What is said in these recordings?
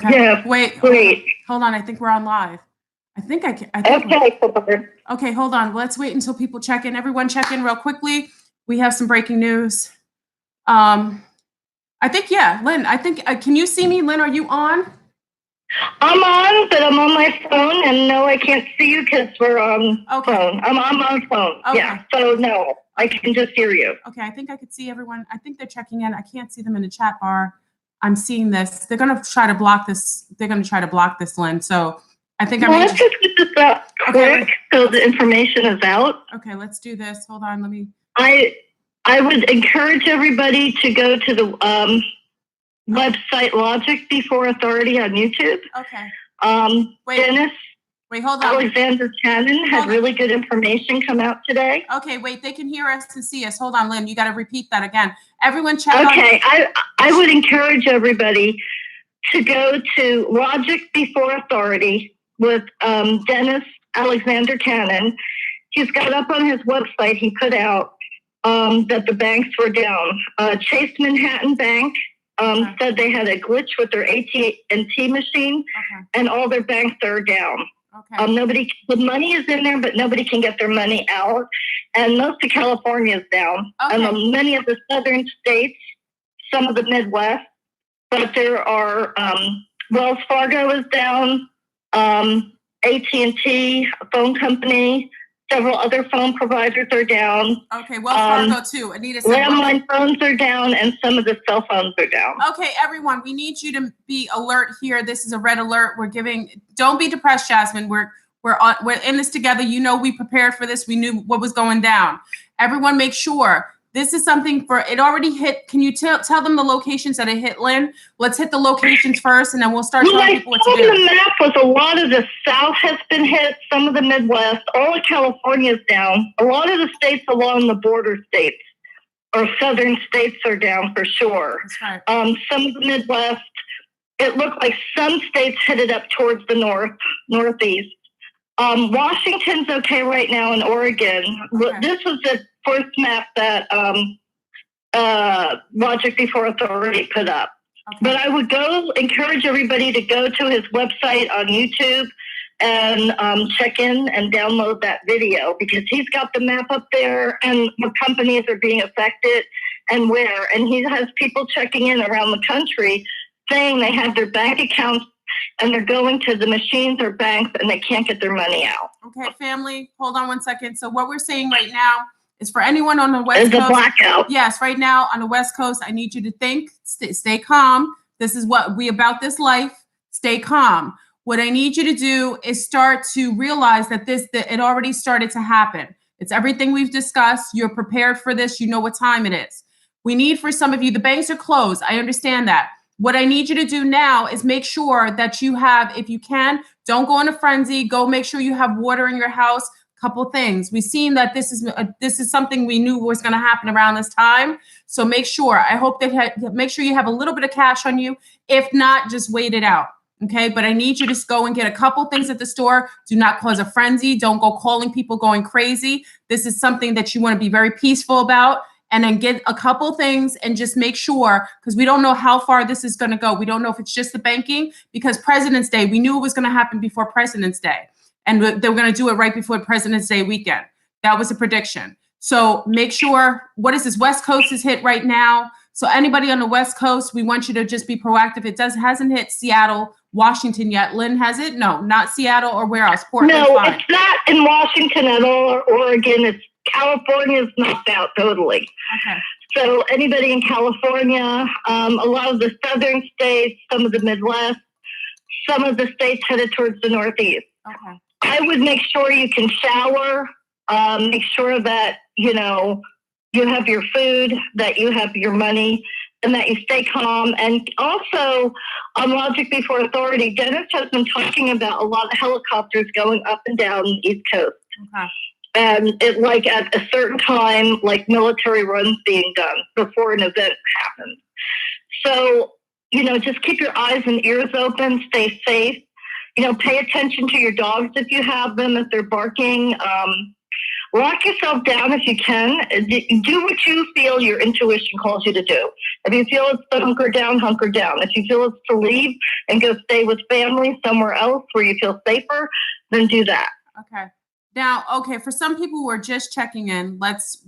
Yeah. Wait. Great. Hold on. I think we're on live. I think I can. Okay, hold on. Let's wait until people check in. Everyone check in real quickly. We have some breaking news. I think, yeah, Lynn, I think, can you see me, Lynn? Are you on? I'm on, but I'm on my phone, and no, I can't see you because we're on phone. I'm on phone. Okay. Yeah, so no, I can just hear you. Okay, I think I could see everyone. I think they're checking in. I can't see them in the chat bar. I'm seeing this. They're going to try to block this. They're going to try to block this, Lynn. So I think let's just get this out quick so the information is out. Okay, let's do this. Hold on. Let me. I would encourage everybody to go to the website Logic Before Authority on YouTube. Okay. Dennis. Wait, hold on. Alexander Cannon had really good information come out today. Okay, wait, they can hear us and see us. Hold on, Lynn, you got to repeat that again. Everyone check Okay, I would encourage everybody to go to Logic Before Authority with Dennis Alexander Cannon. He's got up on his website, he put out that the banks were down. Chase Manhattan Bank said they had a glitch with their AT&T machine, and all their banks are down. The money is in there, but nobody can get their money out. And most of California is down. And many of the southern states, some of the Midwest, but there are, Wells Fargo is down, AT&T, a phone company, several other phone providers are down. Okay, Wells Fargo too. Anita said landline phones are down, and some of the cell phones are down. Okay, everyone, we need you to be alert here. This is a red alert. Don't be depressed, Jasmine. We're in this together. You know, we prepared for this. We knew what was going down. Everyone, make sure. This is something it already hit. Can you tell them the locations that it hit, Lynn? Let's hit the locations first, and then we'll start telling people what to do. The map was a lot of the South has been hit, some of the Midwest, all of California is down. A lot of the states along the border states or southern states are down for sure. That's right. Some of the Midwest, it looked like some states headed up towards the northeast. Washington's okay right now in Oregon. Okay. This was the first map that Logic Before Authority put up. Okay. But I would encourage everybody to go to his website on YouTube and check in and download that video, because he's got the map up there and what companies are being affected and where. And he has people checking in around the country saying they have their bank accounts and they're going to the machines or banks and they can't get their money out. Okay, family, hold on one second. So what we're saying right now is for anyone on the West Coast. It's a blackout. Yes, right now on the West Coast, I need you to think, stay calm. This is what we about this life. Stay calm. What I need you to do is start to realize that it already started to happen. It's everything we've discussed. You're prepared for this. You know what time it is. We need for some of you, the banks are closed. I understand that. What I need you to do now is make sure that you have, if you can, don't go in a frenzy. Go make sure you have water in your house. Couple things. We've seen that this is something we knew was going to happen around this time. So make sure. I hope that make sure you have a little bit of cash on you. If not, just wait it out. Okay. But I need you to go and get a couple things at the store. Do not cause a frenzy. Don't go calling people going crazy. This is something that you want to be very peaceful about. And then get a couple things and just make sure, because we don't know how far this is going to go. We don't know if it's just the banking, because President's Day, we knew it was going to happen before President's Day. And they were going to do it right before President's Day weekend. That was a prediction. So make sure, what is this? West Coast is hit right now. So anybody on the West Coast, we want you to just be proactive. Hasn't hit Seattle, Washington yet. Lynn, has it? No, not Seattle or where else? Portland. No, it's not in Washington at all, or Oregon. It's California's knocked out totally. Okay. So anybody in California, a lot of the southern states, some of the Midwest, some of the states headed towards the northeast. Okay. I would make sure you can shower, make sure that, you have your food, that you have your money, and that you stay calm. And also, on Logic Before Authority, Dennis has been talking about a lot of helicopters going up and down the East Coast. Okay. And at a certain time, like military runs being done before an event happens. So, just keep your eyes and ears open, stay safe. Pay attention to your dogs if you have them, if they're barking. Lock yourself down if you can. Do what you feel your intuition calls you to do. If you feel it's to hunker down, hunker down. If you feel it's to leave and go stay with family somewhere else where you feel safer, then do that. Okay. Now, okay, for some people who are just checking in, let's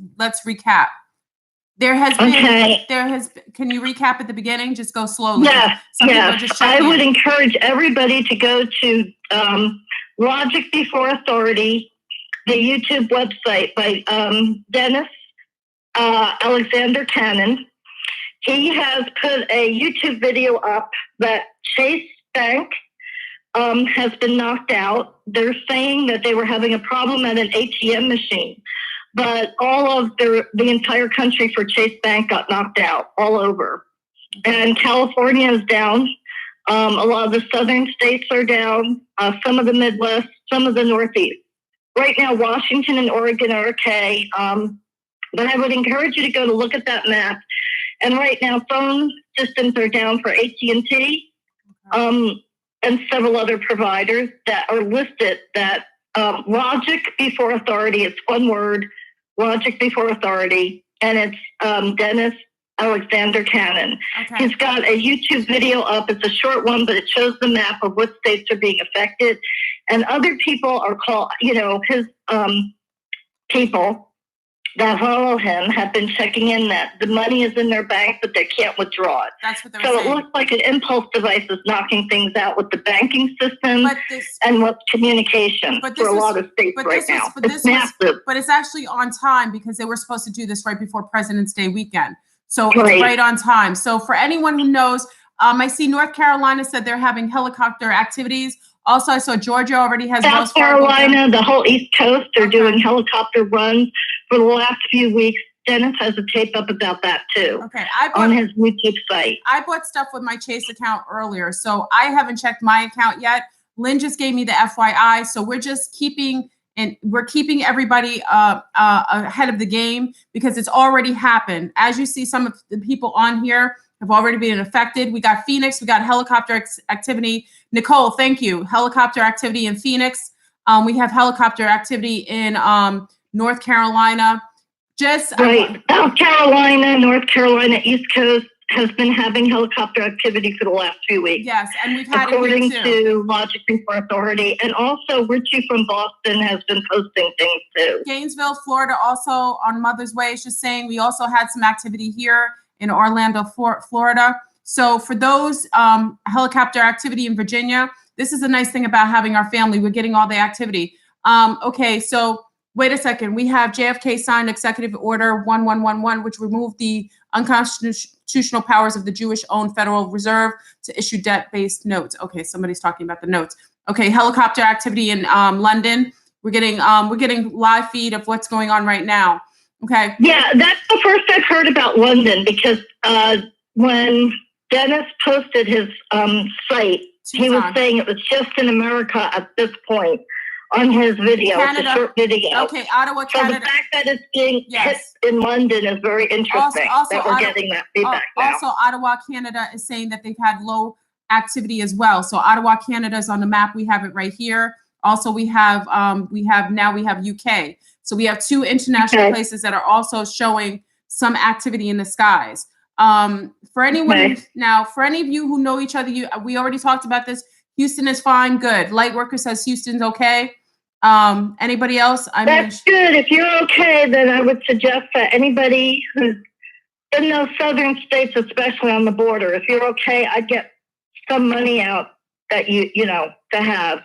recap. Can you recap at the beginning? Just go slowly. Yeah, I would encourage everybody to go to Logic Before Authority, the YouTube website by Dennis Alexander Cannon. He has put a YouTube video up that Chase Bank has been knocked out. They're saying that they were having a problem at an ATM machine, but all of the entire country for Chase Bank got knocked out all over. And California is down. A lot of the southern states are down, some of the Midwest, some of the Northeast. Right now, Washington and Oregon are okay. But I would encourage you to go to look at that map. And right now, phone systems are down for AT&T and several other providers that are listed that Logic Before Authority, it's one word, Logic Before Authority, and it's Dennis Alexander Cannon. Okay. He's got a YouTube video up. It's a short one, but it shows the map of what states are being affected. And other people are called, his people that follow him have been checking in that the money is in their bank, but they can't withdraw it. That's what they're saying. So it looks like an impulse device is knocking things out with the banking system and with communication for a lot of states right now. It's massive. But it's actually on time because they were supposed to do this right before President's Day weekend. So it's right on time. So for anyone who knows, I see North Carolina said they're having helicopter activities. Also, I saw Georgia already has South Carolina, the whole East Coast, they're doing helicopter runs for the last few weeks. Dennis has a tape up about that too. Okay, on his YouTube site. I bought stuff with my Chase account earlier, so I haven't checked my account yet. Lynn just gave me the FYI, so we're just keeping everybody ahead of the game because it's already happened. As you see, some of the people on here have already been affected. We got Phoenix, we got helicopter activity. Nicole, thank you. Helicopter activity in Phoenix. We have helicopter activity in North Carolina. South Carolina, North Carolina, East Coast has been having helicopter activity for the last few weeks. Yes, and we've had according to Logic Before Authority, and also Richie from Boston has been posting things too. Gainesville, Florida, also on Mother's Way is just saying we also had some activity here in Orlando, Florida. So for those helicopter activity in Virginia, this is a nice thing about having our family. We're getting all the activity. Okay, so wait a second. We have JFK signed Executive Order 1111, which removed the unconstitutional powers of the Jewish-owned Federal Reserve to issue debt-based notes. Okay, somebody's talking about the notes. Okay, helicopter activity in London. We're getting live feed of what's going on right now. Okay. Yeah, that's the first I've heard about London because when Dennis posted his site, he was saying it was just in America at this point on his video. Canada. It's a short video. Okay, Ottawa, Canada. So the fact that it's being hit in London is very interesting that we're getting that feedback now. Also, Ottawa, Canada is saying that they've had low activity as well. So Ottawa, Canada is on the map. We have it right here. Also, we have UK. So we have two international places that are also showing some activity in the skies. For anyone now, for any of you who know each other, we already talked about this. Houston is fine, good. Lightworker says Houston's okay. Anybody else? That's good. If you're okay, then I would suggest that anybody who's in those southern states, especially on the border, if you're okay, I'd get some money out that to have.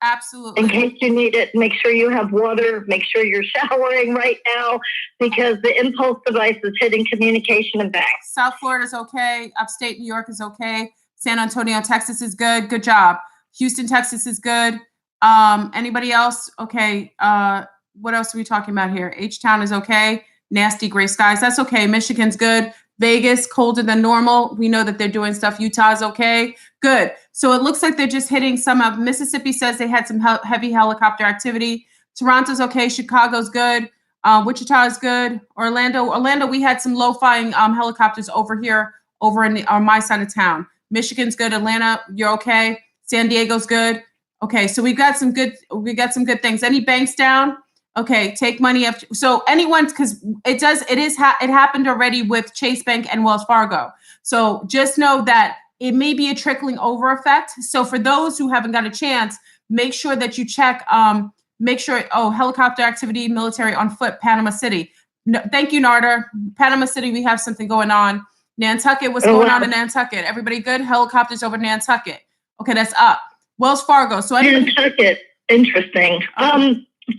Absolutely. In case you need it, make sure you have water, make sure you're showering right now because the impulse device is hitting communication and banks. South Florida's okay. Upstate New York is okay. San Antonio, Texas is good. Good job. Houston, Texas is good. Anybody else? Okay. What else are we talking about here? H-Town is okay. Nasty gray skies. That's okay. Michigan's good. Vegas, colder than normal. We know that they're doing stuff. Utah's okay. Good. So it looks like they're just hitting some of Mississippi says they had some heavy helicopter activity. Toronto's okay. Chicago's good. Wichita is good. Orlando, we had some low-flying helicopters over here, over on my side of town. Michigan's good. Atlanta, you're okay. San Diego's good. Okay, so we got some good things. Any banks down? Okay, take money up. So anyone, because it happened already with Chase Bank and Wells Fargo. So just know that it may be a trickling over effect. So for those who haven't got a chance, make sure that you check, helicopter activity, military on foot, Panama City. No, thank you, Narder. Panama City, we have something going on. Nantucket, what's going on in Nantucket? Everybody good? Helicopters over Nantucket. Okay, that's up. Wells Fargo. So Nantucket, interesting.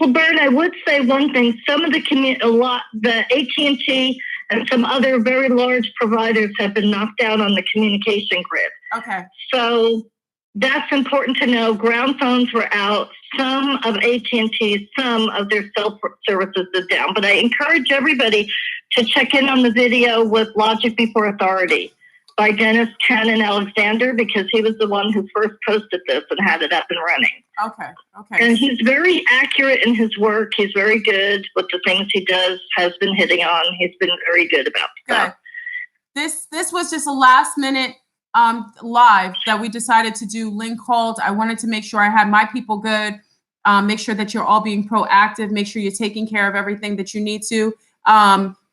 Well, Bern, I would say one thing. Some of the AT&T and some other very large providers have been knocked out on the communication grid. Okay. So that's important to know. Ground phones were out. Some of AT&T, some of their cell services are down. But I encourage everybody to check in on the video with Logic Before Authority by Dennis Cannon Alexander, because he was the one who first posted this and had it up and running. Okay. And he's very accurate in his work. He's very good with the things he does, has been hitting on. He's been very good about stuff. This was just a last minute live that we decided to do. Link called. I wanted to make sure I had my people good. Make sure that you're all being proactive. Make sure you're taking care of everything that you need to.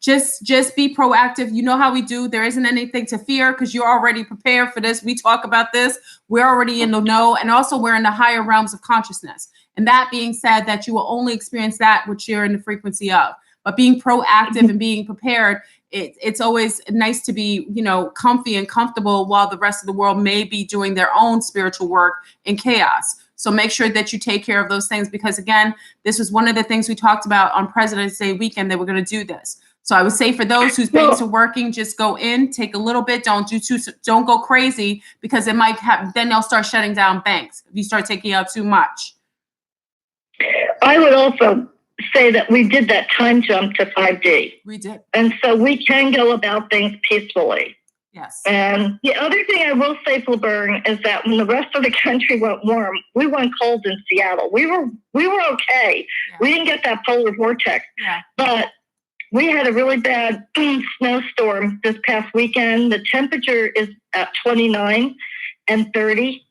Just be proactive. You know how we do. There isn't anything to fear because you're already prepared for this. We talk about this. We're already in the know. And also we're in the higher realms of consciousness. And that being said, that you will only experience that which you're in the frequency of. But being proactive and being prepared, it's always nice to be, comfy and comfortable while the rest of the world may be doing their own spiritual work in chaos. So make sure that you take care of those things, because again, this was one of the things we talked about on President's Day weekend, that we're going to do this. So I would say for those whose banks are working, just go in, take a little bit, don't go crazy, because it might then they'll start shutting down banks if you start taking out too much. I would also say that we did that time jump to 5D. We did. And so we can go about things peacefully. Yes. And the other thing I will say, Flaburn, is that when the rest of the country went warm, we went cold in Seattle. We were okay. Yeah. We didn't get that polar vortex. Yeah. But we had a really bad snowstorm this past weekend. The temperature is at 29 and 30.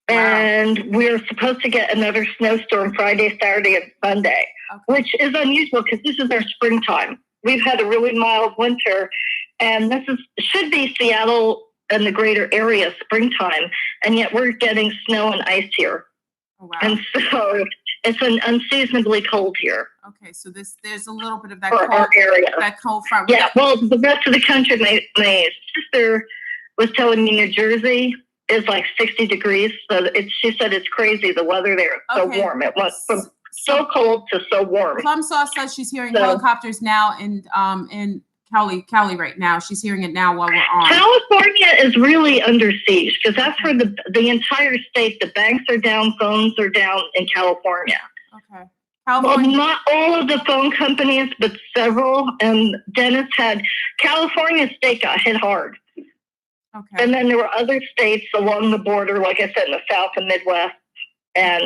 Wow. And we're supposed to get another snowstorm Friday, Saturday, and Sunday, which is unusual because this is our springtime. We've had a really mild winter, and this should be Seattle and the greater area springtime, and yet we're getting snow and ice here. Oh, wow. And so it's unseasonably cold here. Okay, so there's a little bit of that for cold, our area. That cold front. Yeah, well, the rest of the country, my sister was telling me New Jersey is like 60 degrees. So she said it's crazy, the weather there is so warm. It went from so cold to so warm. Plum Sauce says she's hearing helicopters now in Cali right now. She's hearing it now while we're on. California is really under siege because that's where the entire state, the banks are down, phones are down in California. Okay. California. Well, not all of the phone companies, but several. And Dennis had California state got hit hard. Okay. And then there were other states along the border, like I said, in the South and Midwest, and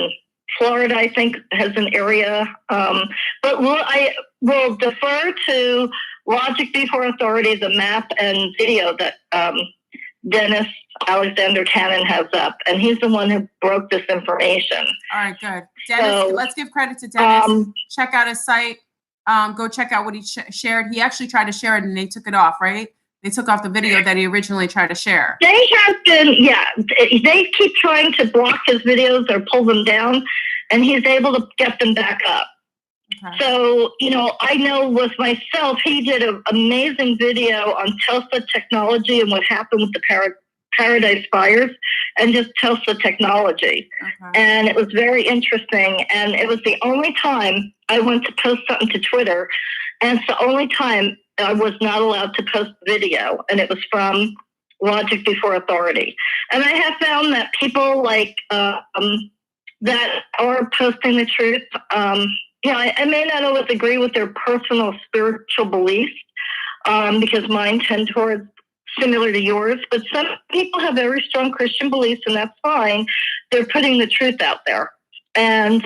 Florida, I think, has an area. But I will defer to Logic Before Authority, the map and video that Dennis Alexander Cannon has up, and he's the one who broke this information. All right, good. Dennis, let's give credit to Dennis. Check out his site. Go check out what he shared. He actually tried to share it, and they took it off, right? They took off the video that he originally tried to share. They have been, they keep trying to block his videos or pull them down, and he's able to get them back up. Okay. So, I know with myself, he did an amazing video on Tesla technology and what happened with the Paradise fires and just Tesla technology. Okay. And it was very interesting. And it was the only time I went to post something to Twitter, and it's the only time I was not allowed to post video, and it was from Logic Before Authority. And I have found that people like that are posting the truth. I may not always agree with their personal spiritual beliefs because mine tend towards similar to yours, but some people have very strong Christian beliefs, and that's fine. They're putting the truth out there. And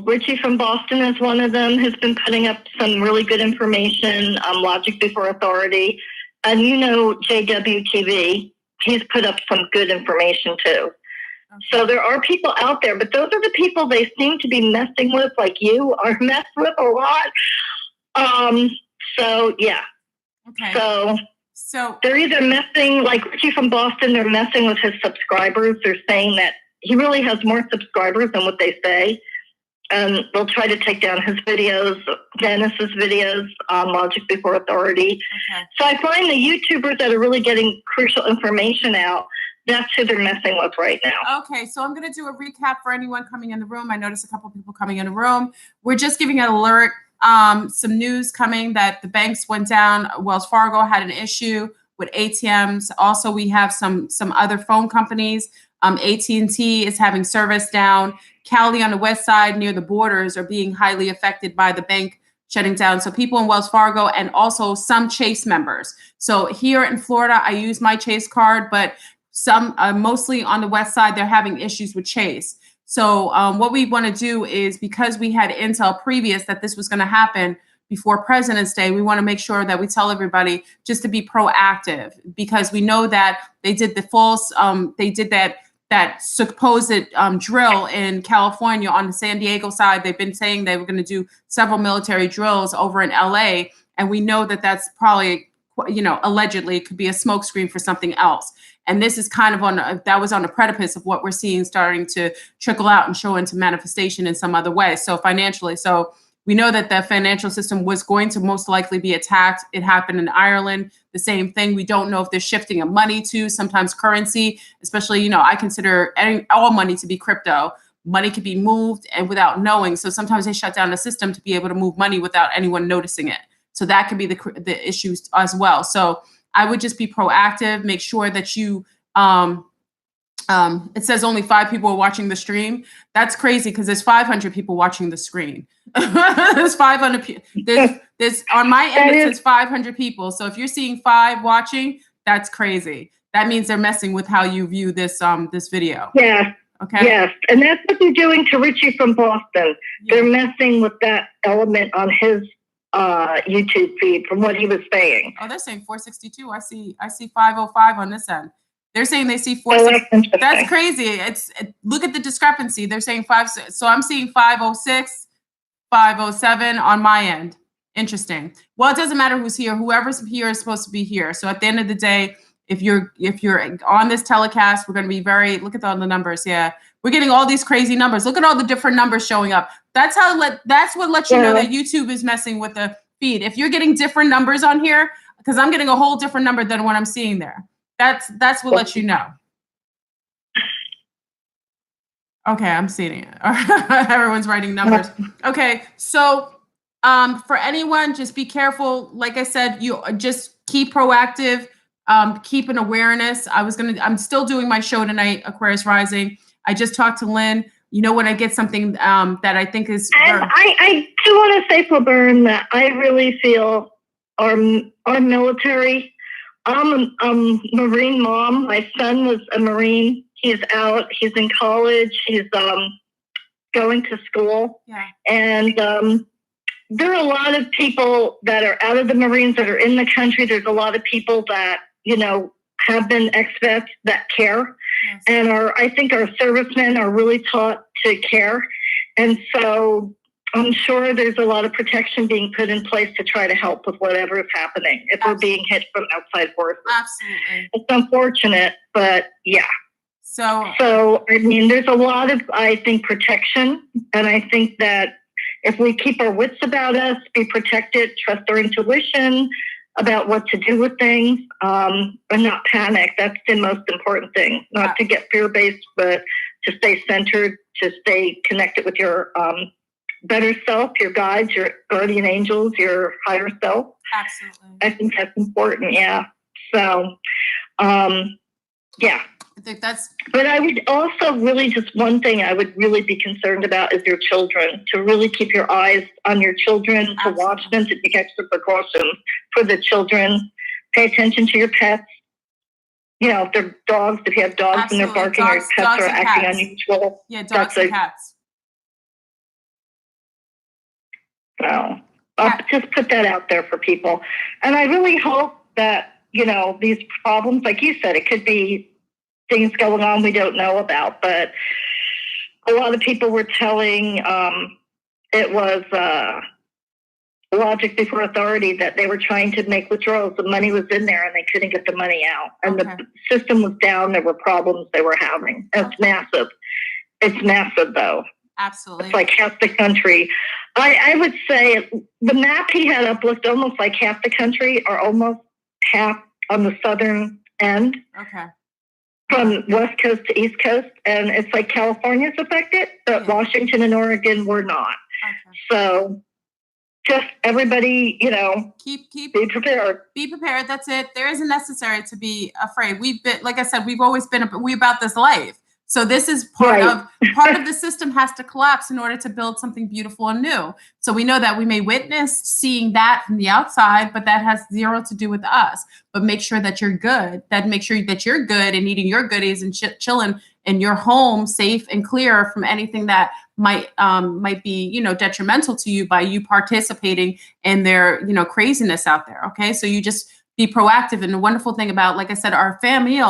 Richie from Boston is one of them who's been putting up some really good information on Logic Before Authority. And JWTV, he's put up some good information too. So there are people out there, but those are the people they seem to be messing with, like you are messed with a lot. So yeah. Okay. So they're either messing, like Richie from Boston, they're messing with his subscribers. They're saying that he really has more subscribers than what they say. And they'll try to take down his videos, Dennis's videos on Logic Before Authority. Okay. So I find the YouTubers that are really getting crucial information out, that's who they're messing with right now. Okay, so I'm going to do a recap for anyone coming in the room. I noticed a couple of people coming in the room. We're just giving an alert. Some news coming that the banks went down. Wells Fargo had an issue with ATMs. Also, we have some other phone companies. AT&T is having service down. Cali on the west side near the borders are being highly affected by the bank shutting down. So people in Wells Fargo and also some Chase members. So here in Florida, I use my Chase card, but some mostly on the west side, they're having issues with Chase. So what we want to do is, because we had intel previous that this was going to happen before President's Day, we want to make sure that we tell everybody just to be proactive, because we know that they did the false, they did that supposed drill in California on the San Diego side. They've been saying they were going to do several military drills over in LA. And we know that that's probably, allegedly could be a smokescreen for something else. And this is kind of that was on the precipice of what we're seeing starting to trickle out and show into manifestation in some other way. So financially, so we know that the financial system was going to most likely be attacked. It happened in Ireland, the same thing. We don't know if they're shifting of money to sometimes currency, especially, I consider all money to be crypto. Money could be moved and without knowing. So sometimes they shut down the system to be able to move money without anyone noticing it. So that could be the issues as well. So I would just be proactive, make sure that you, it says only 5 people are watching the stream. That's crazy, because there's 500 people watching the screen. There's 500. There's on my end, it says 500 people. So if you're seeing 5 watching, that's crazy. That means they're messing with how you view this this video. Yeah. Okay. Yes, and that's what they're doing to Richie from Boston. Yeah. They're messing with that element on his YouTube feed from what he was saying. Oh, they're saying 462. I see 505 on this end. They're saying they see 460. That's crazy. Look at the discrepancy. They're saying 5. So I'm seeing 506, 507 on my end. Interesting. Well, it doesn't matter who's here. Whoever's here is supposed to be here. So at the end of the day, if you're on this telecast, we're going to be look at all the numbers. Yeah, we're getting all these crazy numbers. Look at all the different numbers showing up. That's what lets you know that YouTube is messing with the feed. If you're getting different numbers on here, because I'm getting a whole different number than what I'm seeing there. That's what lets you know. Okay, I'm seeing it. Everyone's writing numbers. Okay, so for anyone, just be careful. Like I said, you just keep proactive. Keep an awareness. I'm still doing my show tonight, Aquarius Rising. I just talked to Lynn. When I get something that I think is. And I do want to say for Byrne that I really feel our military. I'm a Marine mom. My son was a Marine. He's out. He's in college. He's going to school. Yeah. And there are a lot of people that are out of the Marines that are in the country. There's a lot of people that, have been expats that care. Yes. And I think our servicemen are really taught to care. And so I'm sure there's a lot of protection being put in place to try to help with whatever is happening if we're being hit from outside forces. Absolutely. It's unfortunate, but yeah. So I mean, there's a lot of, I think, protection. And I think that if we keep our wits about us, be protected, trust our intuition about what to do with things, and not panic. That's the most important thing. Not to get fear-based, but to stay centered, to stay connected with your better self, your guides, your guardian angels, your higher self. Absolutely. I think that's important, yeah. So, yeah. I think that's. But I would also really, just one thing I would really be concerned about is your children, to really keep your eyes on your children, to Absolutely. watch them, to take extra precautions for the children. Pay attention to your pets. If they're dogs, if you have dogs Absolutely. and they're barking, or your pets are acting unusual. Yeah, dogs and cats. So I'll just put that out there for people. And I really hope that, these problems, like you said, it could be things going on we don't know about. But a lot of people were telling it was logic before authority that they were trying to make withdrawals. The money was in there and they couldn't get the money out. And the system was down. There were problems they were having. It's massive. It's massive, though. Absolutely. It's like half the country. I would say the map he had up looked almost like half the country, or almost half on the southern end. Okay. From West Coast to East Coast. And it's like California's affected, but Washington and Oregon were not. Okay. So just everybody, keep be prepared. Be prepared. That's it. There isn't necessary to be afraid. We've been, like I said, we've always been about this life. So this is part of the system has to collapse in order to build something beautiful and new. So we know that we may witness seeing that from the outside, but that has zero to do with us. But make sure that you're good. Make sure that you're good and eating your goodies and chilling in your home, safe and clear from anything that might be, detrimental to you by you participating in their, craziness out there. Okay. So you just be proactive. And the wonderful thing about, like I said, our family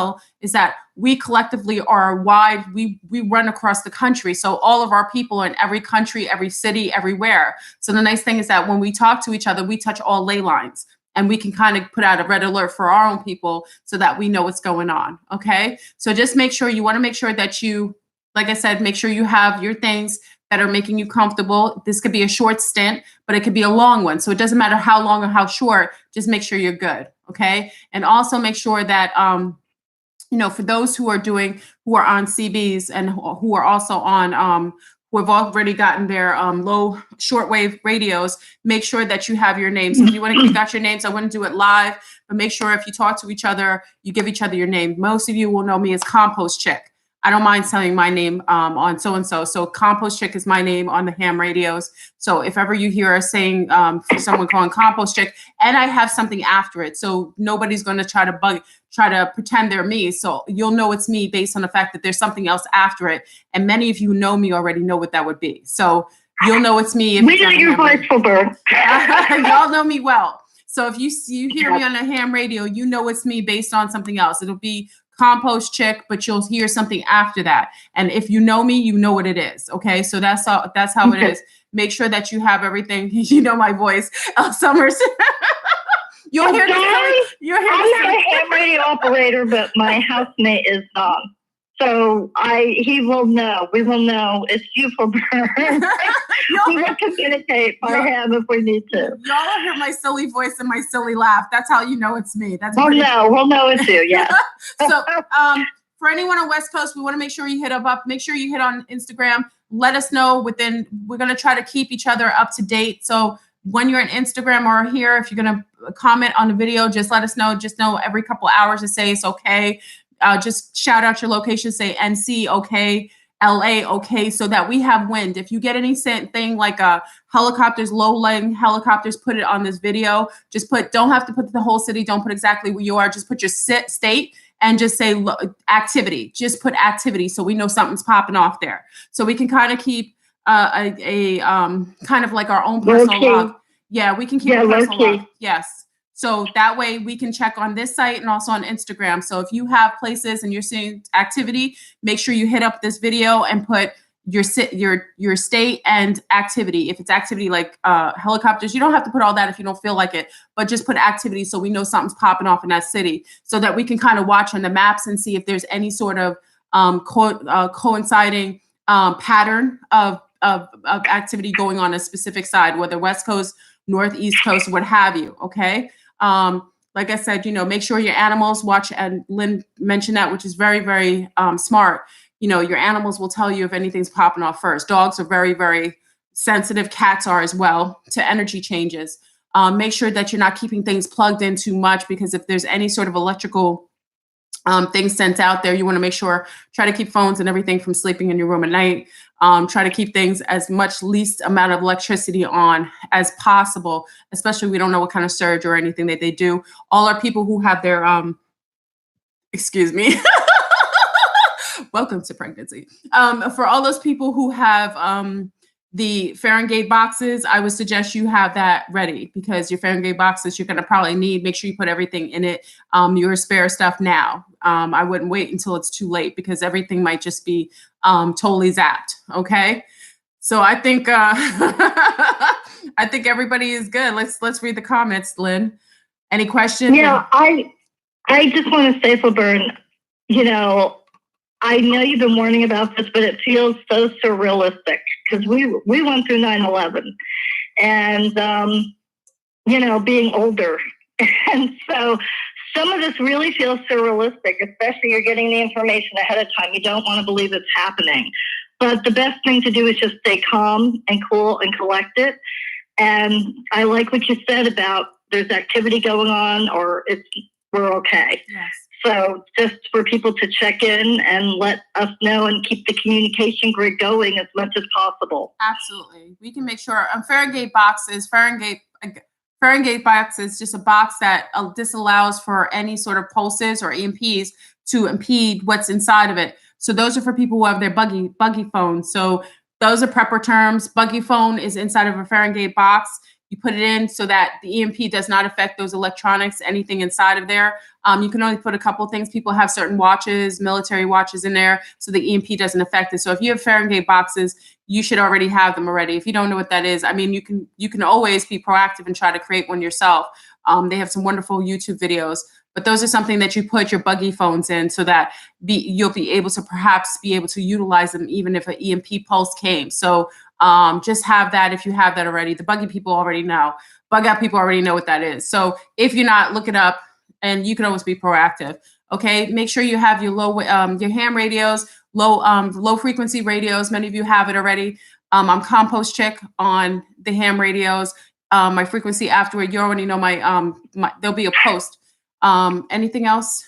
is that we collectively are wide. We run across the country. So all of our people are in every country, every city, everywhere. So the nice thing is that when we talk to each other, we touch all ley lines. And we can kind of put out a red alert for our own people so that we know what's going on. Okay. So just make sure you want to make sure that you, like I said, make sure you have your things that are making you comfortable. This could be a short stint, but it could be a long one. So it doesn't matter how long or how short, just make sure you're good. Okay. And also make sure that, for those who are on CBs and who are also on, who have already gotten their low shortwave radios, make sure that you have your names. If you want to give out your names, I wouldn't do it live, but make sure if you talk to each other, you give each other your name. Most of you will know me as Compost Chick. I don't mind saying my name on so-and-so. So Compost Chick is my name on the ham radios. So if ever you hear us saying for someone calling Compost Chick, and I have something after it, so nobody's going to try to pretend they're me. So you'll know it's me based on the fact that there's something else after it. And many of you who know me already know what that would be. So you'll know it's me. If we know your voice, Bird. Y'all know me well. So if you hear me on a ham radio, you know it's me based on something else. It'll be Compost Chick, but you'll hear something after that. And if you know me, you know what it is. Okay. So that's how it is. Make sure that you have everything. You know my voice. Summers. You'll hear this. You'll hear I'm not a ham radio operator, but my housemate is not. So he will know. We will know it's you for Bird. We will communicate by him if we need to. Y'all will hear my silly voice and my silly laugh. That's how you know it's me. We'll know it's you. Yeah. So for anyone on West Coast, we want to make sure you hit up. Make sure you hit on Instagram. Let us know we're going to try to keep each other up to date. So when you're on Instagram or here, if you're going to comment on the video, just let us know. Just know every couple of hours to say it's okay. Just shout out your location, say NC, okay, LA, okay, so that we have wind. If you get any thing like helicopters, low-lying helicopters, put it on this video. Don't have to put the whole city, don't put exactly where you are, just put your state and just say activity. Just put activity so we know something's popping off there. So we can kind of keep a kind of like our own personal log. Yeah, we can keep a personal log. Yes. So that way we can check on this site and also on Instagram. So if you have places and you're seeing activity, make sure you hit up this video and put your state and activity. If it's activity like helicopters, you don't have to put all that if you don't feel like it, but just put activity so we know something's popping off in that city so that we can kind of watch on the maps and see if there's any sort of coinciding pattern of activity going on a specific side, whether West Coast, North, East Coast, what have you. Okay. Like I said, make sure your animals watch, and Lynn mentioned that, which is very, very smart. Your animals will tell you if anything's popping off first. Dogs are very, very sensitive. Cats are as well to energy changes. Make sure that you're not keeping things plugged in too much, because if there's any sort of electrical things sent out there, you want to make sure, try to keep phones and everything from sleeping in your room at night. Try to keep things as much least amount of electricity on as possible, especially we don't know what kind of surge or anything that they do. All our people who have their, excuse me, welcome to pregnancy. For all those people who have the Fahrenheit boxes, I would suggest you have that ready, because your Fahrenheit boxes you're going to probably need. Make sure you put everything in it, your spare stuff now. I wouldn't wait until it's too late because everything might just be totally zapped. Okay. So I think I think everybody is good. Let's read the comments, Lynn. Any questions? Yeah, I just want to say, Laverne, you know, I know you've been warning about this, but it feels so surrealistic because we went through 9/11, and you know, being older, and so some of this really feels surrealistic. Especially you're getting the information ahead of time. You don't want to believe it's happening, but the best thing to do is just stay calm and cool and collected. And I like what you said about there's activity going on, or we're okay. Yes. So just for people to check in and let us know and keep the communication grid going as much as possible. Absolutely. We can make sure Fahrenheit box is just a box that disallows for any sort of pulses or EMPs to impede what's inside of it. So those are for people who have their buggy phones. So those are prepper terms. Buggy phone is inside of a Fahrenheit box. You put it in so that the EMP does not affect those electronics, anything inside of there. You can only put a couple things. People have certain watches, military watches in there, so the EMP doesn't affect it. So if you have Fahrenheit boxes, you should already have them already. If you don't know what that is, I mean, you can always be proactive and try to create one yourself. They have some wonderful YouTube videos, but those are something that you put your buggy phones in so that you'll be able to perhaps be able to utilize them even if an EMP pulse came. So just have that if you have that already. The buggy people already know. Bug out people already know what that is. So if you're not, look it up, and you can always be proactive. Okay, make sure you have your your ham radios, low frequency radios. Many of you have it already. I'm compost chick on the ham radios. My frequency afterward, you already know my there'll be a post. Anything else?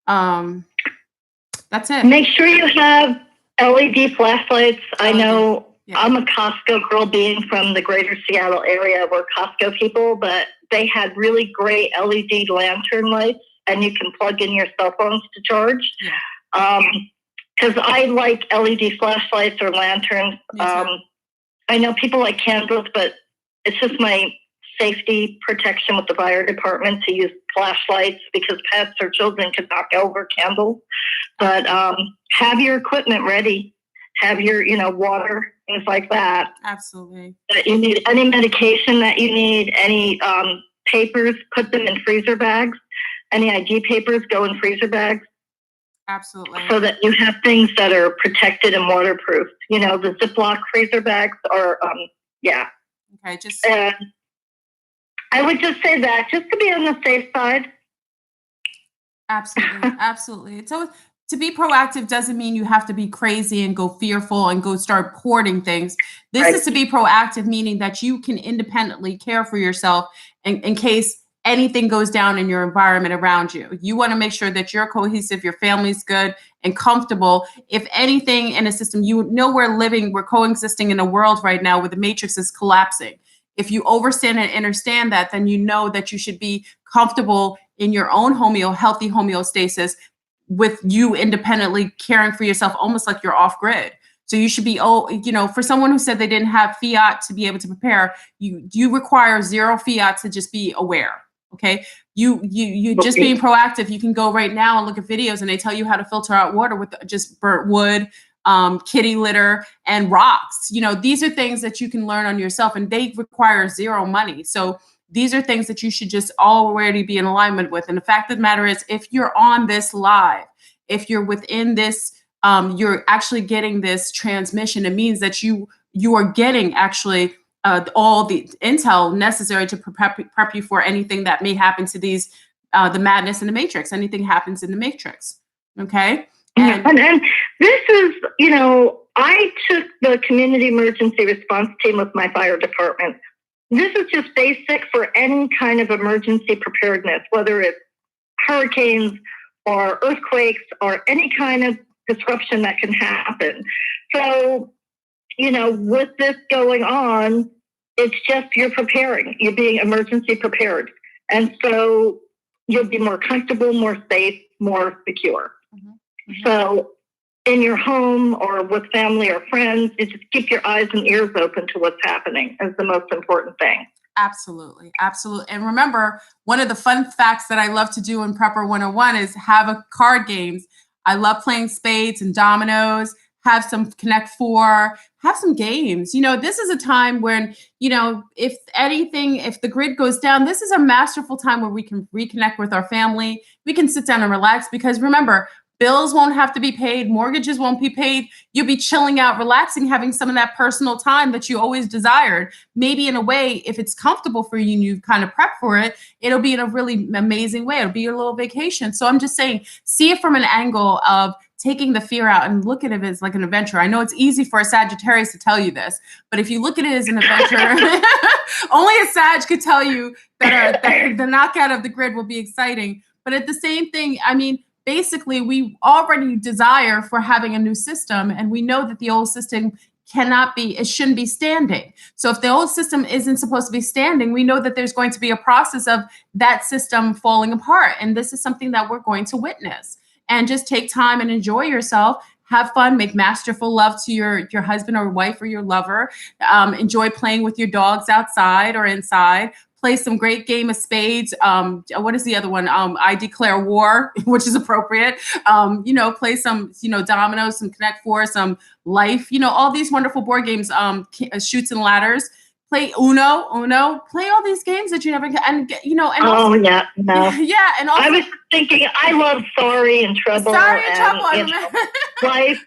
That's it. Make sure you have LED flashlights. I know I'm a Costco girl, being from the greater Seattle area. We're Costco people, but they had really great LED lantern lights, and you can plug in your cell phones to charge. Because I like LED flashlights or lanterns. I know people like candles, but it's just my safety protection with the fire department to use flashlights because pets or children could knock over candles. But have your equipment ready. Have your, water, things like that. Absolutely. That you need, any medication that you need, any papers, put them in freezer bags. Any ID papers go in freezer bags. Absolutely. So that you have things that are protected and waterproof. The Ziploc freezer bags are, Okay, just. I would just say that, just to be on the safe side. Absolutely. Absolutely. So to be proactive doesn't mean you have to be crazy and go fearful and go start hoarding things. This is to be proactive, meaning that you can independently care for yourself in case anything goes down in your environment around you. You want to make sure that you're cohesive, your family's good and comfortable. If anything in a system, we're coexisting in a world right now where the matrix is collapsing. If you understand and understand that, then you know that you should be comfortable in your own healthy homeostasis with you independently caring for yourself, almost like you're off grid. So you should be, for someone who said they didn't have fiat to be able to prepare, you require zero fiat to just be aware. Okay. You just being proactive. You can go right now and look at videos and they tell you how to filter out water with just burnt wood, kitty litter and rocks. These are things that you can learn on yourself and they require zero money. So these are things that you should just already be in alignment with. And the fact of the matter is, if you're on this live, if you're within this, you're actually getting this transmission. It means that you are getting actually all the intel necessary to prep you for anything that may happen to these, the madness in the matrix. Anything happens in the matrix. Okay. And this is, I took the community emergency response team with my fire department. This is just basic for any kind of emergency preparedness, whether it's hurricanes or earthquakes or any kind of disruption that can happen. So, with this going on, it's just you're preparing, you're being emergency prepared. And so you'll be more comfortable, more safe, more secure. Mm-hmm. So in your home or with family or friends, you just keep your eyes and ears open to what's happening is the most important thing. Absolutely. Absolutely. And remember, one of the fun facts that I love to do in Prepper 101 is have a card games. I love playing spades and dominoes, have some Connect Four, have some games. This is a time when, if anything, if the grid goes down, this is a masterful time where we can reconnect with our family. We can sit down and relax because remember, bills won't have to be paid. Mortgages won't be paid. You'll be chilling out, relaxing, having some of that personal time that you always desired. Maybe in a way, if it's comfortable for you and you kind of prep for it, it'll be in a really amazing way. It'll be a little vacation. So I'm just saying, see it from an angle of taking the fear out and look at it as like an adventure. I know it's easy for a Sagittarius to tell you this, but if you look at it as an adventure, only a Sag could tell you that the knockout of the grid will be exciting. But at the same thing, I mean, basically, we already desire for having a new system, and we know that the old system it shouldn't be standing. So if the old system isn't supposed to be standing, we know that there's going to be a process of that system falling apart. And this is something that we're going to witness. And just take time and enjoy yourself. Have fun, make masterful love to your husband or wife or your lover. Enjoy playing with your dogs outside or inside. Play some great game of spades. What is the other one? I Declare War, which is appropriate. Play some, dominoes, some Connect Four, some Life, all these wonderful board games, Shoots and Ladders. Play Uno, play all these games that you never get. And, oh, yeah, no. Yeah, and also, I was thinking, I love Sorry and Trouble. Sorry and Trouble. Life.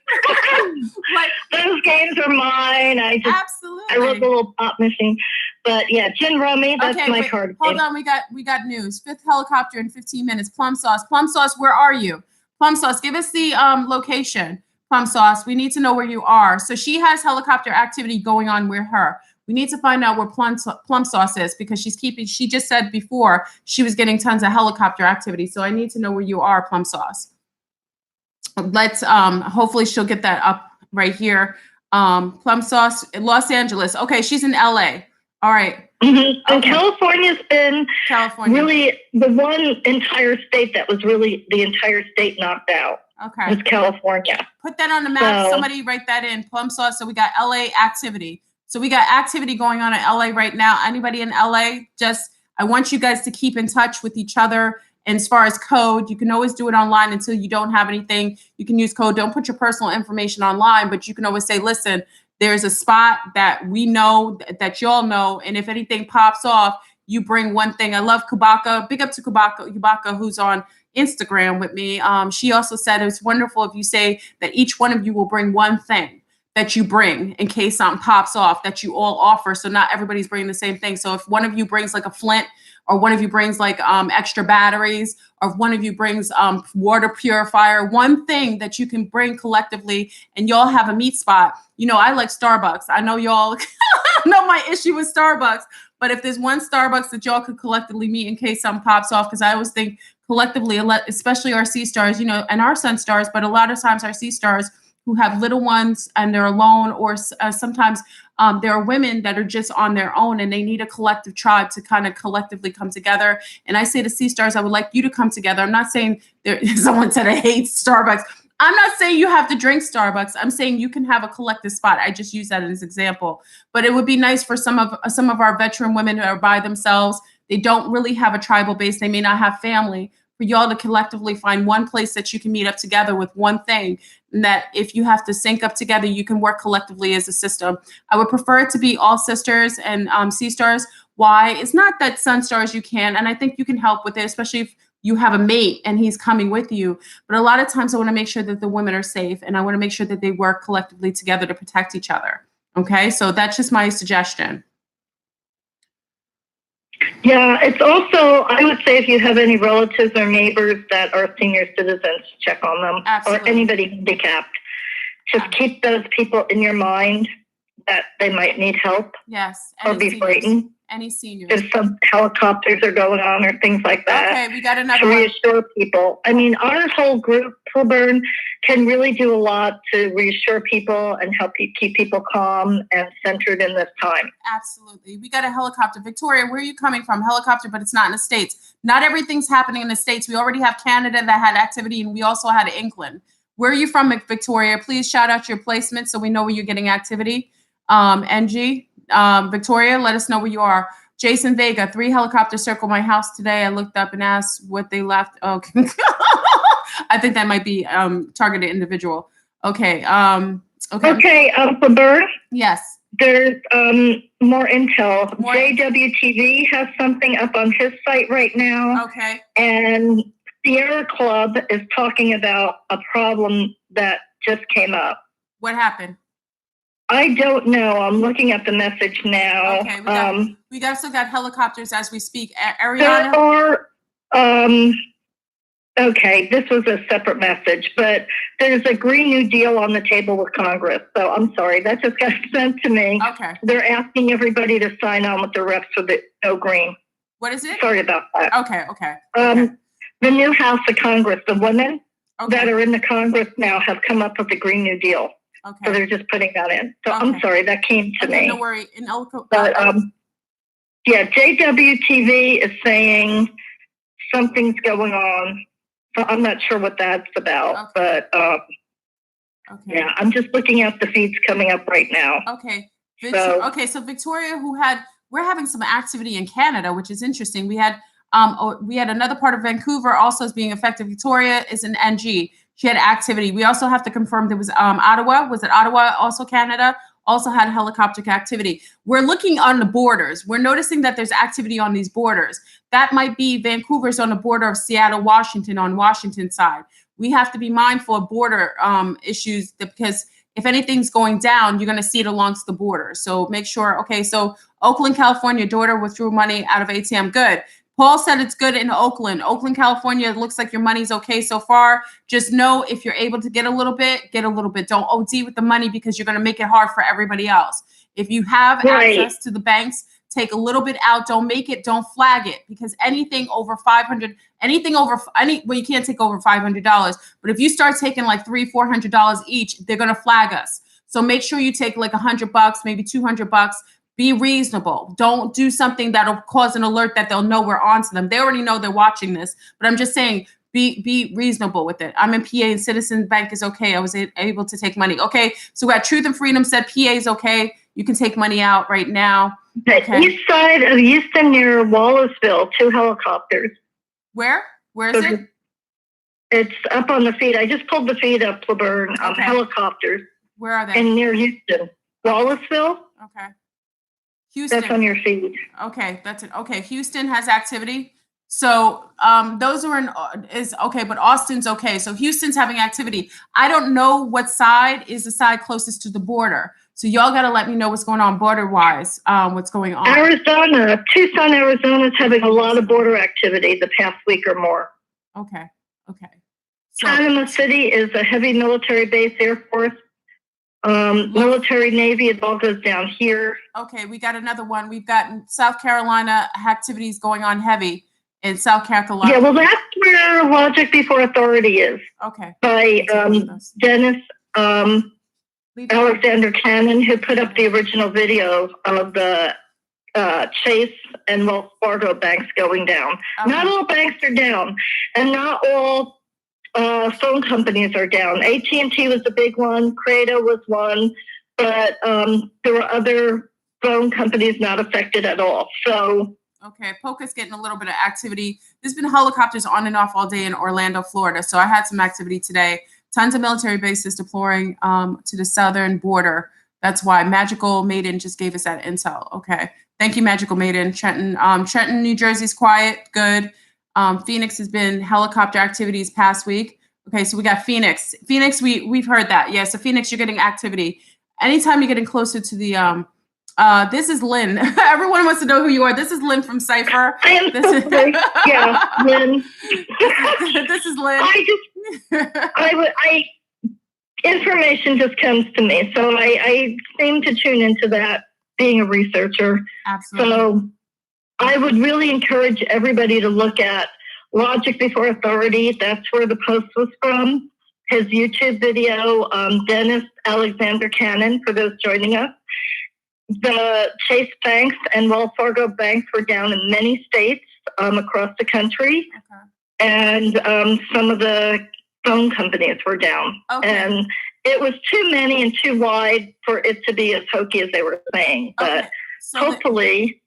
Those games are mine. Absolutely. I love the little pop machine. But yeah, Gin Rummy, that's my card game. Hold on, we got news. 5th helicopter in 15 minutes. Plum Sauce, where are you? Plum Sauce, give us the location. Plum Sauce, we need to know where you are. So she has helicopter activity going on with her. We need to find out where Plum Sauce is because she just said before she was getting tons of helicopter activity. So I need to know where you are, Plum Sauce. Let's hopefully she'll get that up right here. Plum Sauce, Los Angeles. Okay, she's in LA. All right. Mm-hmm. And okay. California's been really the one entire state that was really the entire state knocked out. Okay. Was California. Put that on the map. So, somebody write that in. Plum Sauce. So we got LA activity. So we got activity going on in LA right now. Anybody in LA, I want you guys to keep in touch with each other. And as far as code, you can always do it online until you don't have anything. You can use code. Don't put your personal information online, but you can always say, listen, there's a spot that we know that y'all know. And if anything pops off, you bring one thing. I love Kubaka. Big up to Kubaka, who's on Instagram with me. She also said it's wonderful if you say that each one of you will bring one thing that you bring in case something pops off that you all offer. So not everybody's bringing the same thing. So if one of you brings like a flint, or one of you brings like extra batteries, or if one of you brings water purifier, one thing that you can bring collectively and y'all have a meet spot. I like Starbucks. I know y'all know my issue with Starbucks, but if there's one Starbucks that y'all could collectively meet in case something pops off, because I always think collectively, especially our sea stars, and our sun stars, but a lot of times our sea stars who have little ones and they're alone, or sometimes there are women that are just on their own and they need a collective tribe to kind of collectively come together. And I say to Sea Stars, I would like you to come together. I'm not saying someone said I hate Starbucks. I'm not saying you have to drink Starbucks. I'm saying you can have a collective spot. I just use that as an example. But it would be nice for some of our veteran women who are by themselves. They don't really have a tribal base. They may not have family. For y'all to collectively find one place that you can meet up together with one thing, and that if you have to sync up together, you can work collectively as a system. I would prefer it to be all sisters and sea stars. Why? It's not that sun stars you can, and I think you can help with it, especially if you have a mate and he's coming with you. But a lot of times I want to make sure that the women are safe, and I want to make sure that they work collectively together to protect each other. Okay, so that's just my suggestion. Yeah, it's also, I would say if you have any relatives or neighbors that are senior citizens, check on them. Absolutely. Or anybody handicapped. Just keep those people in your mind that they might need help. Yes. Or be frightened. Any seniors. If some helicopters are going on or things like that. Okay, we got another to reassure people. I mean, our whole group, Pillburn, can really do a lot to reassure people and help you keep people calm and centered in this time. Absolutely. We got a helicopter. Victoria, where are you coming from? Helicopter, but it's not in the States. Not everything's happening in the States. We already have Canada that had activity, and we also had England. Where are you from, Victoria? Please shout out your placement so we know where you're getting activity. NG, Victoria, let us know where you are. Jason Vega, 3 helicopters circled my house today. I looked up and asked what they left. Okay. I think that might be targeted individual. Okay. Okay, for Bird, Yes. there's more intel. JWTV has something up on his site right now. Okay. And Sierra Club is talking about a problem that just came up. What happened? I don't know. I'm looking at the message now. Okay, we still got helicopters as we speak. Ariana? There are, okay, this was a separate message, but there's a Green New Deal on the table with Congress. So I'm sorry, that just got sent to me. Okay. They're asking everybody to sign on with the reps for the No Green. What is it? Sorry about that. Okay. The new House of Congress, the women that are in the Congress now have come up with the Green New Deal. Okay. So they're just putting that in. So I'm sorry, that came to me. No worry. But yeah, JWTV is saying something's going on. So I'm not sure what that's about. But yeah, I'm just looking at the feeds coming up right now. Okay. So Victoria, we're having some activity in Canada, which is interesting. We had another part of Vancouver also is being affected. Victoria is in NG. She had activity. We also have to confirm there was Ottawa. Was it Ottawa, also Canada? Also had helicopter activity. We're looking on the borders. We're noticing that there's activity on these borders. That might be Vancouver's on the border of Seattle, Washington, on Washington side. We have to be mindful of border issues because if anything's going down, you're going to see it along the border. So make sure. Okay, so Oakland, California, daughter withdrew money out of ATM. Good. Paul said it's good in Oakland. Oakland, California, it looks like your money's okay so far. Just know if you're able to get a little bit, get a little bit. Don't OD with the money because you're going to make it hard for everybody else. If you have access to the banks, take a little bit out. Don't make it. Don't flag it because anything over 500, well, you can't take over $500. But if you start taking like $300-400 each, they're going to flag us. So make sure you take like $100, maybe $200. Be reasonable. Don't do something that'll cause an alert that they'll know we're on to them. They already know they're watching this, but I'm just saying, be reasonable with it. I'm in PA and Citizen Bank is okay. I was able to take money. Okay, so we got Truth and Freedom said PA is okay. You can take money out right now. Okay. East side of Houston near Wallaceville, 2 helicopters. Where is it? It's up on the feed. I just pulled the feed up, Laverne. Helicopters. Where are they? And near Houston. Wallaceville. Okay. Houston. That's on your feed. Okay, that's it. Okay, Houston has activity. So those are but Austin's okay. So Houston's having activity. I don't know what side is the side closest to the border. So y'all got to let me know what's going on border-wise, what's going on. Arizona, Tucson, Arizona is having a lot of border activity the past week or more. Okay. So, Panama City is a heavy military base, Air Force. Military, Navy, it all goes down here. Okay, we got another one. We've got South Carolina activities going on heavy in South Carolina. Yeah, well, that's where Logic Before Authority is. Okay. By Dennis Alexander Cannon, who put up the original video of the Chase and Wells Fargo banks going down. Okay. Not all banks are down, and not all phone companies are down. AT&T was the big one. Credo was one. But there were other phone companies not affected at all. So, okay, Polka's getting a little bit of activity. There's been helicopters on and off all day in Orlando, Florida. So I had some activity today. Tons of military bases deploying to the southern border. That's why Magical Maiden just gave us that intel. Okay. Thank you, Magical Maiden. Trenton, New Jersey's quiet. Good. Phoenix has been helicopter activities past week. Okay, so we got Phoenix. Phoenix, we've heard that. Yeah, so Phoenix, you're getting activity. Anytime you're getting closer to the this is Lynn. Everyone wants to know who you are. This is Lynn from Cypher. I am yeah, Lynn. This is Lynn. Information just comes to me. So I seem to tune into that being a researcher. Absolutely. So I would really encourage everybody to look at Logic Before Authority. That's where the post was from. His YouTube video, Dennis Alexander Cannon, for those joining us. The Chase banks and Wells Fargo banks were down in many states across the country. Okay. And some of the phone companies were down. Okay. And it was too many and too wide for it to be as hokey as they were saying. But okay. So hopefully...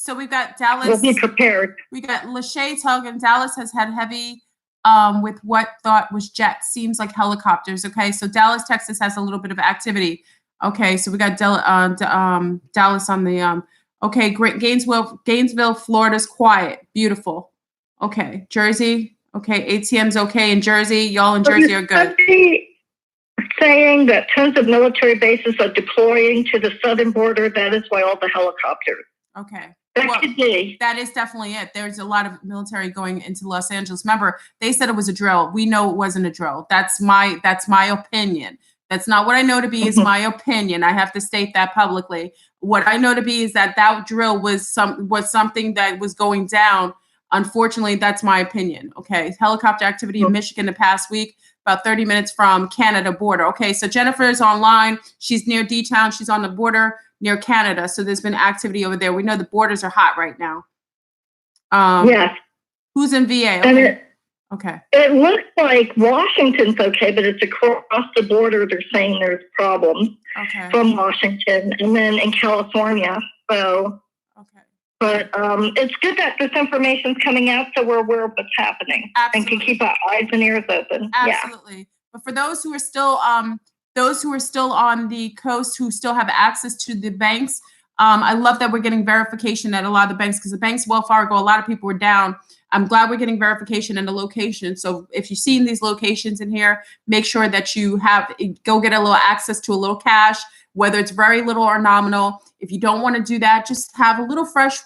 So we've got We'll Dallas. be prepared. We got Lachey talking. Dallas has had heavy with what thought was jets. Seems like helicopters. Okay, so Dallas, Texas has a little bit of activity. Okay, so we got Dallas on the okay, great. Gainesville, Florida's quiet. Beautiful. Okay, Jersey. Okay, ATM's okay in Jersey. Y'all in Jersey are good. Saying that tons of military bases are deploying to the southern border. That is why all the helicopters. Okay. That could be. That is definitely it. There's a lot of military going into Los Angeles. Remember, they said it was a drill. We know it wasn't a drill. That's my opinion. That's not what I know to be. Is my opinion. I have to state that publicly. What I know to be is that drill was something that was going down. Unfortunately, that's my opinion. Okay. Helicopter activity in Michigan the past week, about 30 minutes from Canada border. Okay. So Jennifer is online. She's near D-Town. She's on the border near Canada. So there's been activity over there. We know the borders are hot right now. Yes. Who's in VA? Okay. Okay. It looks like Washington's okay, but it's across the border. They're saying there's problems from Washington, and then in California. So, but it's good that this information's coming out, so we're aware of what's happening and can keep our eyes and ears open. Absolutely. Yeah. But for those who are still on the coast who still have access to the banks, I love that we're getting verification at a lot of the banks, because the banks, Wells Fargo, a lot of people were down. I'm glad we're getting verification in the location. So if you've seen these locations in here, make sure that you go get a little access to a little cash, whether it's very little or nominal. If you don't want to do that, just have a little fresh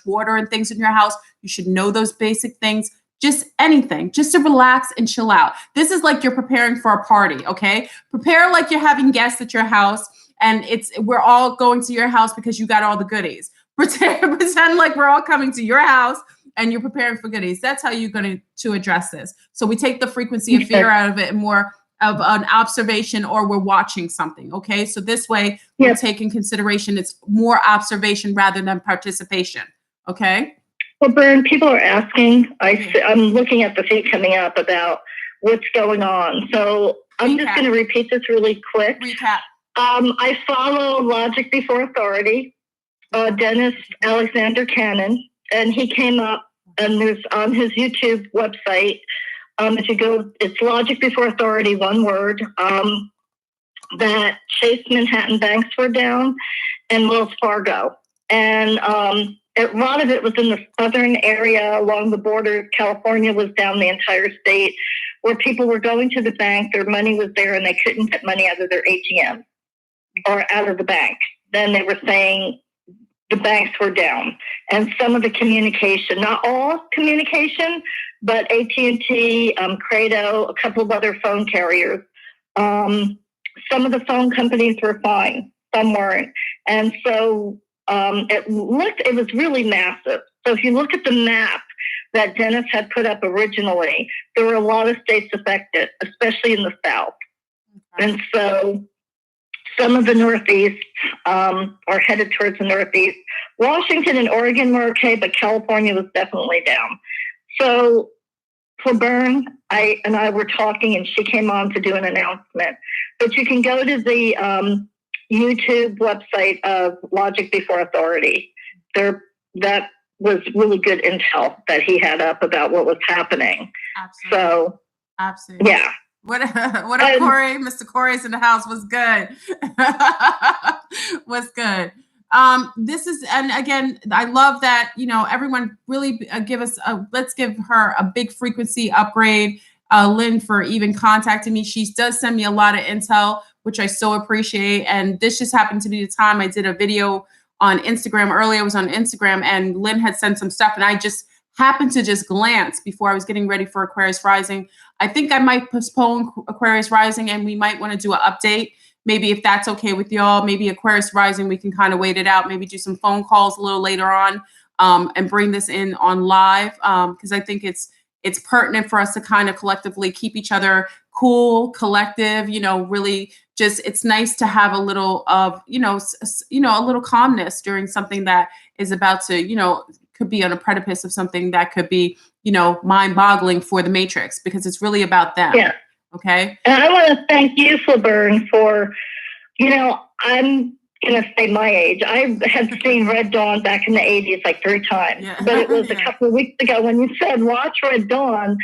water and things in your house. You should know those basic things. Just anything, just to relax and chill out. This is like you're preparing for a party, okay? Prepare like you're having guests at your house, and we're all going to your house because you got all the goodies. Pretend like we're all coming to your house and you're preparing for goodies. That's how you're going to address this. So we take the frequency of fear out of it and more of an observation, or we're watching something, okay? So this way, we'll take in consideration it's more observation rather than participation, okay? Well, Bern, people are asking. I'm looking at the feed coming up about what's going on. So I'm just going to repeat this really quick. Recap. I follow Logic Before Authority, Dennis Alexander Cannon, and he came up, and there's on his YouTube website. If you go, it's Logic Before Authority, one word. That Chase Manhattan banks were down, and Wells Fargo, and a lot of it was in the southern area along the border. California was down the entire state, where people were going to the bank, their money was there, and they couldn't get money out of their ATM or out of the bank. Then they were saying the banks were down. And some of the communication, not all communication, but AT&T, Credo, a couple of other phone carriers. Some of the phone companies were fine, some weren't. And so it was really massive. So if you look at the map that Dennis had put up originally, there were a lot of states affected, especially in the South. And so some of the Northeast are headed towards the Northeast. Washington and Oregon were okay, but California was definitely down. So for Bern, I were talking, and she came on to do an announcement. But you can go to the YouTube website of Logic Before Authority. That was really good intel that he had up about what was happening. Absolutely. So, absolutely. Yeah. What up, Corey? Mr. Corey's in the house. Was good. Was good. This is, and again, I love that, everyone really let's give her a big frequency upgrade. Lynn, for even contacting me. She does send me a lot of intel, which I so appreciate. And this just happened to be the time I did a video on Instagram earlier. I was on Instagram, and Lynn had sent some stuff, and I just happened to just glance before I was getting ready for Aquarius Rising. I think I might postpone Aquarius Rising, and we might want to do an update. Maybe if that's okay with y'all, maybe Aquarius Rising, we can kind of wait it out, maybe do some phone calls a little later on, and bring this in on live, because I think it's pertinent for us to kind of collectively keep each other cool, collective, really just, it's nice to have a little of, a little calmness during something that is about to, could be on a precipice of something that could be, mind boggling for the Matrix, because it's really about them. Yeah. Okay. And I want to thank you, Bern, for, going to say my age. I had seen Red Dawn back in the 80s like 3 times. Yeah. But it was a couple of weeks ago when you said watch Red Dawn,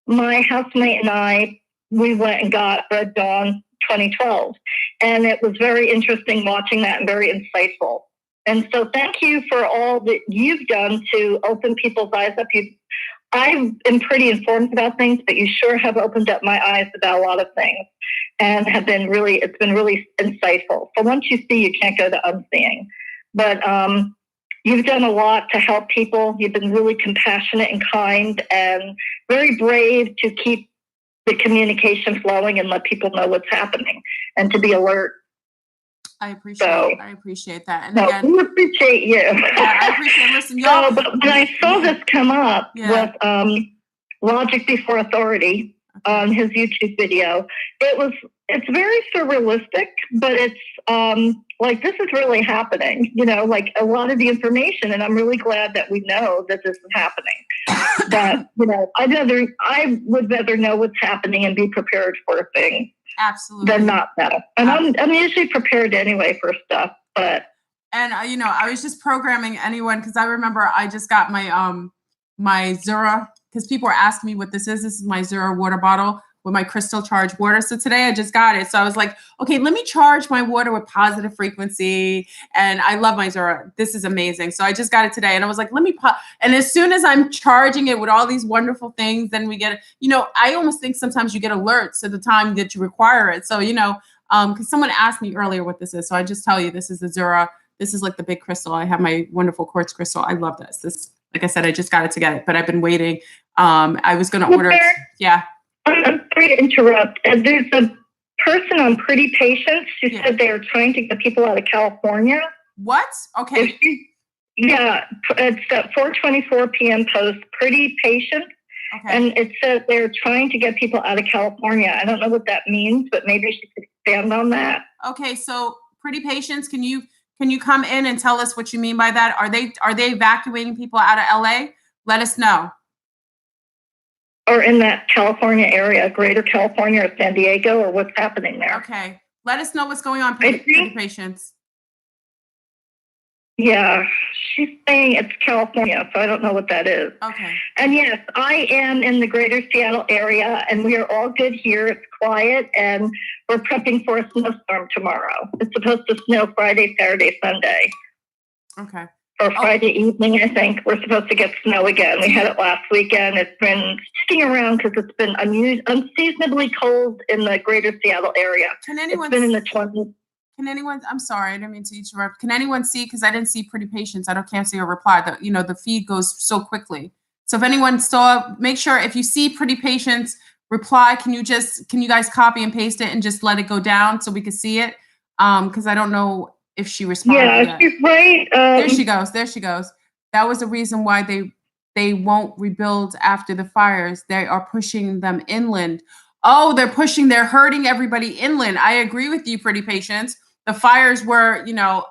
my housemate and I, we went and got Red Dawn 2012. And it was very interesting watching that and very insightful. And so thank you for all that you've done to open people's eyes up. I am pretty informed about things, but you sure have opened up my eyes about a lot of things and it's been really insightful. So once you see, you can't go to unseeing. But you've done a lot to help people. You've been really compassionate and kind and very brave to keep the communication flowing and let people know what's happening and to be alert. I appreciate that. And again, we appreciate you. Yeah, I appreciate. Listen, y'all. But when I saw this come up with Logic Before Authority on his YouTube video, it's very surrealistic, but it's like this is really happening. Like a lot of the information, and I'm really glad that we know that this is happening. But I would rather know what's happening and be prepared for things. Absolutely. Than not know. And I'm usually prepared anyway for stuff, but. And I was just programming anyone because I remember I just got my my Zura because people were asking me what this is. This is my Zura water bottle with my crystal charged water. So today I just got it. So I was like, okay, let me charge my water with positive frequency. And I love my Zura. This is amazing. So I just got it today. And I was like, let me and as soon as I'm charging it with all these wonderful things, then we get, I almost think sometimes you get alerts at the time that you require it. So, because someone asked me earlier what this is. So I just tell you, this is the Zura. This is like the big crystal. I have my wonderful quartz crystal. I love this. This, like I said, I just got it to get it, but I've been waiting. I was going to order it. Yeah. I'm sorry to interrupt. There's a person on Pretty Patience who said they were trying to get people out of California. What? Okay. It's at 4:24 p.m. post, Pretty Patience. Okay. And it says they're trying to get people out of California. I don't know what that means, but maybe she could expand on that. Okay, so Pretty Patience, can you come in and tell us what you mean by that? Are they evacuating people out of LA? Let us know. Or in that California area, Greater California or San Diego, or what's happening there. Okay. Let us know what's going on, Pretty Patience. Yeah, she's saying it's California, so I don't know what that is. Okay. And yes, I am in the Greater Seattle area, and we are all good here. It's quiet, and we're prepping for a snowstorm tomorrow. It's supposed to snow Friday, Saturday, Sunday. Okay. Or Friday evening, I think. We're supposed to get snow again. We had it last weekend. It's been sticking around because it's been unseasonably cold in the Greater Seattle area. It's been in the 20s. Can anyone, I'm sorry, I didn't mean to interrupt. Can anyone see, because I didn't see Pretty Patience, can't see a reply. The feed goes so quickly. So if anyone saw, make sure if you see Pretty Patience reply, can you guys copy and paste it and just let it go down so we can see it? Because I don't know if she responded. Yeah, she's right. There she goes. That was the reason why they won't rebuild after the fires. They are pushing them inland. Oh, they're hurting everybody inland. I agree with you, Pretty Patience. The fires were,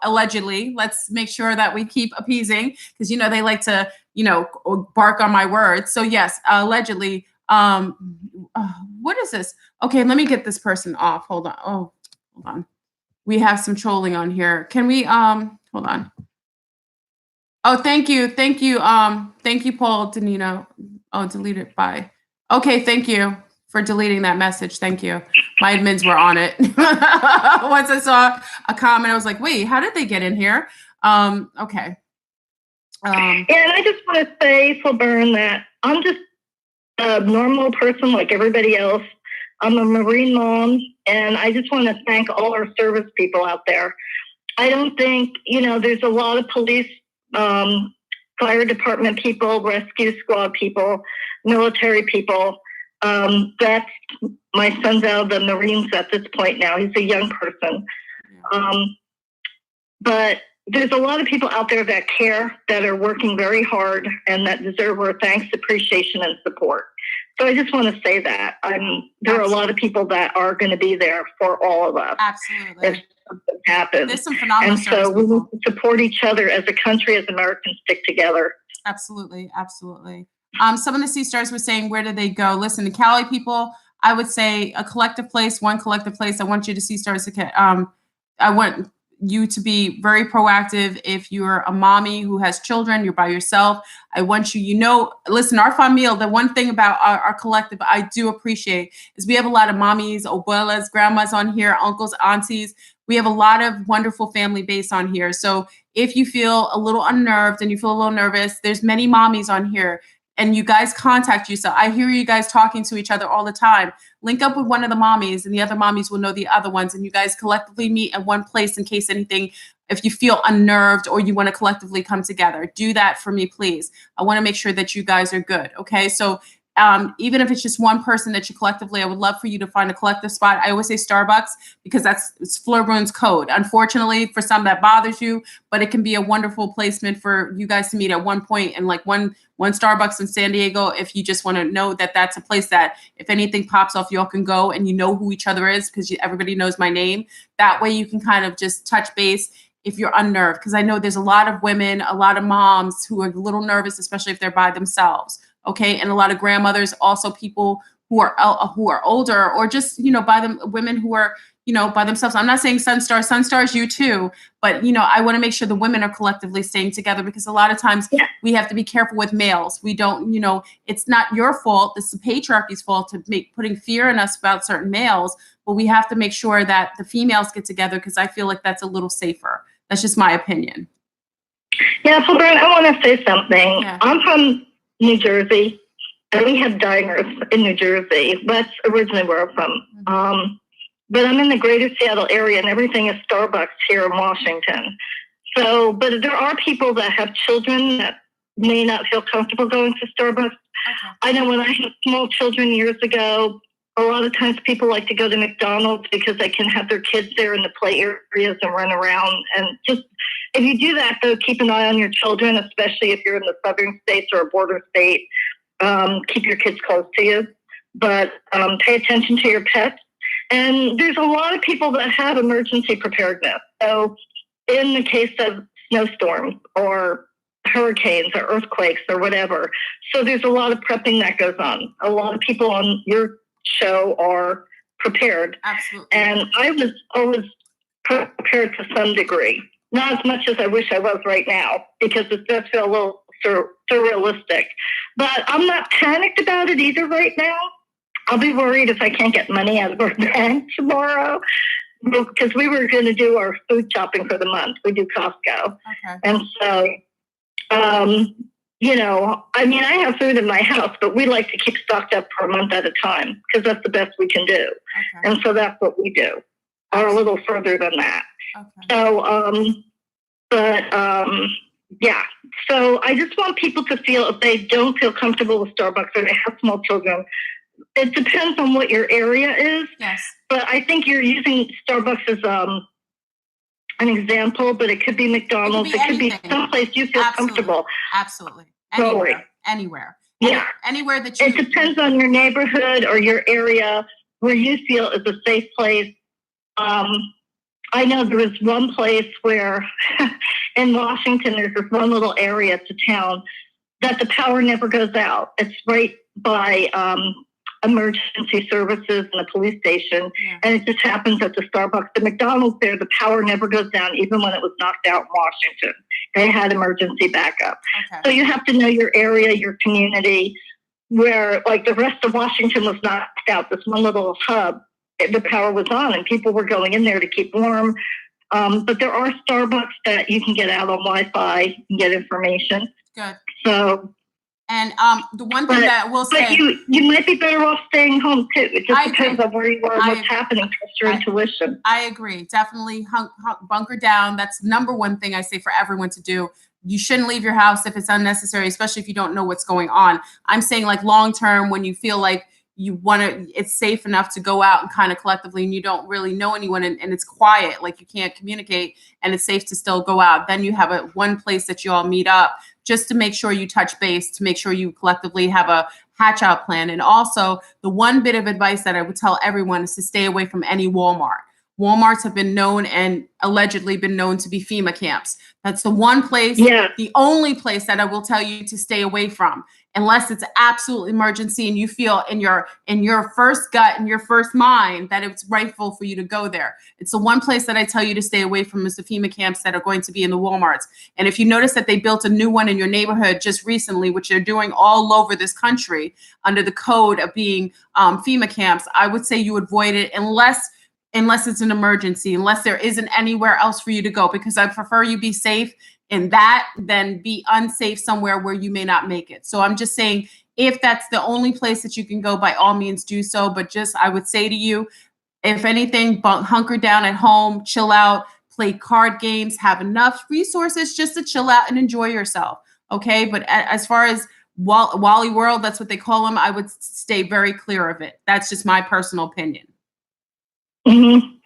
allegedly. Let's make sure that we keep appeasing because, they like to, bark on my words. So yes, allegedly. What is this? Okay, let me get this person off. Hold on. Oh, hold on. We have some trolling on here. Can we, hold on. Oh, thank you. Thank you, Paul Danino. Oh, delete it. Bye. Okay, thank you for deleting that message. Thank you. My admins were on it. Once I saw a comment, I was like, wait, how did they get in here? Okay. And I just want to say, Silburn, that I'm just a normal person like everybody else. I'm a Marine mom, and I just want to thank all our service people out there. I don't think, there's a lot of police, fire department people, rescue squad people, military people. That's my son's out of the Marines at this point now. He's a young person. But there's a lot of people out there that care, that are working very hard, and that deserve our thanks, appreciation, and support. So I just want to say that. There are a lot of people that are going to be there for all of us. Absolutely. If something happens. There's some phenomenal service people. And so we need to support each other as a country, as Americans, stick together. Absolutely. Absolutely. Some of the Sea Stars were saying, where did they go? Listen, the Cali people, I would say a collective place, one collective place. I want you to Sea Stars to you to be very proactive. If you're a mommy who has children, you're by yourself, I want you, listen, our familia, the one thing about our collective I do appreciate is we have a lot of mommies, abuelas, grandmas on here, uncles, aunties. We have a lot of wonderful family base on here. So if you feel a little unnerved and you feel a little nervous, there's many mommies on here. And you guys contact you. So I hear you guys talking to each other all the time. Link up with one of the mommies and the other mommies will know the other ones. And you guys collectively meet at one place in case anything, if you feel unnerved or you want to collectively come together. Do that for me, please. I want to make sure that you guys are good. Okay. So even if it's just one person that you collectively, I would love for you to find a collective spot. I always say Starbucks because it's Fleur code. Unfortunately, for some that bothers you, but it can be a wonderful placement for you guys to meet at one point and like one Starbucks in San Diego. If you just want to know that that's a place that if anything pops off, y'all can go and you know who each other is because everybody knows my name. That way you can kind of just touch base if you're unnerved. Because I know there's a lot of women, a lot of moms who are a little nervous, especially if they're by themselves. Okay. And a lot of grandmothers, also people who are older or just, women who are, by themselves. I'm not saying Sunstar is you too, but, I want to make sure the women are collectively staying together because a lot of times we have to be careful with males. We don't, it's not your fault. It's the patriarchy's fault to putting fear in us about certain males, but we have to make sure that the females get together because I feel like that's a little safer. That's just my opinion. Yeah, so Brian, I want to say something. Yeah. I'm from New Jersey, and we have diners in New Jersey. That's originally where I'm from. But I'm in the greater Seattle area, and everything is Starbucks here in Washington. So, but there are people that have children that may not feel comfortable going to Starbucks. Okay. I know when I had small children years ago, a lot of times people like to go to McDonald's because they can have their kids there in the play areas and run around. And just, if you do that, though, keep an eye on your children, especially if you're in the southern states or a border state. Keep your kids close to you, but pay attention to your pets. And there's a lot of people that have emergency preparedness. So in the case of snowstorms or hurricanes or earthquakes or whatever, so there's a lot of prepping that goes on. A lot of people on your show are prepared. Absolutely. And I was always prepared to some degree. Not as much as I wish I was right now, because it does feel a little surrealistic. But I'm not panicked about it either right now. I'll be worried if I can't get money out of our bank tomorrow, because we were going to do our food shopping for the month. We do Costco. Okay. And so, I have food in my house, but we like to keep stocked up for a month at a time because that's the best we can do. Okay. And so that's what we do, or a little further than that. Okay. So, yeah. So I just want people to feel if they don't feel comfortable with Starbucks or they have small children, it depends on what your area is. Yes. But I think you're using Starbucks as an example, but it could be McDonald's. It could be someplace you feel comfortable. Absolutely. Anywhere. Yeah. Anywhere that you... It depends on your neighborhood or your area where you feel is a safe place. I know there was one place where in Washington, there's this one little area to town that the power never goes out. It's right by emergency services and a police station. Yeah. And it just happens at the Starbucks, the McDonald's there, the power never goes down, even when it was knocked out in Washington. They had emergency backup. Okay. So you have to know your area, your community, where like the rest of Washington was knocked out. This one little hub, the power was on and people were going in there to keep warm. But there are Starbucks that you can get out on Wi-Fi and get information. Good. So... And the one thing that we'll say... But you might be better off staying home, too. It just depends on where you are and what's happening. Trust your intuition. I agree. Definitely bunker down. That's number one thing I say for everyone to do. You shouldn't leave your house if it's unnecessary, especially if you don't know what's going on. I'm saying like long-term when you feel like you want to, it's safe enough to go out and kind of collectively and you don't really know anyone and it's quiet, like you can't communicate and it's safe to still go out. Then you have one place that you all meet up just to make sure you touch base, to make sure you collectively have a hatch out plan. And also the one bit of advice that I would tell everyone is to stay away from any Walmart. Walmarts have been known and allegedly been known to be FEMA camps. That's the one place, Yeah. the only place that I will tell you to stay away from, unless it's absolute emergency and you feel in your first gut and your first mind that it's rightful for you to go there. It's the one place that I tell you to stay away from is the FEMA camps that are going to be in the Walmarts. And if you notice that they built a new one in your neighborhood just recently, which they're doing all over this country under the code of being FEMA camps, I would say you avoid it unless it's an emergency, unless there isn't anywhere else for you to go, because I prefer you be safe in that than be unsafe somewhere where you may not make it. So I'm just saying, if that's the only place that you can go, by all means do so. But just, I would say to you, if anything, hunker down at home, chill out, play card games, have enough resources just to chill out and enjoy yourself. Okay. But as far as Wally World, that's what they call them, I would stay very clear of it. That's just my personal opinion. Mm-hmm.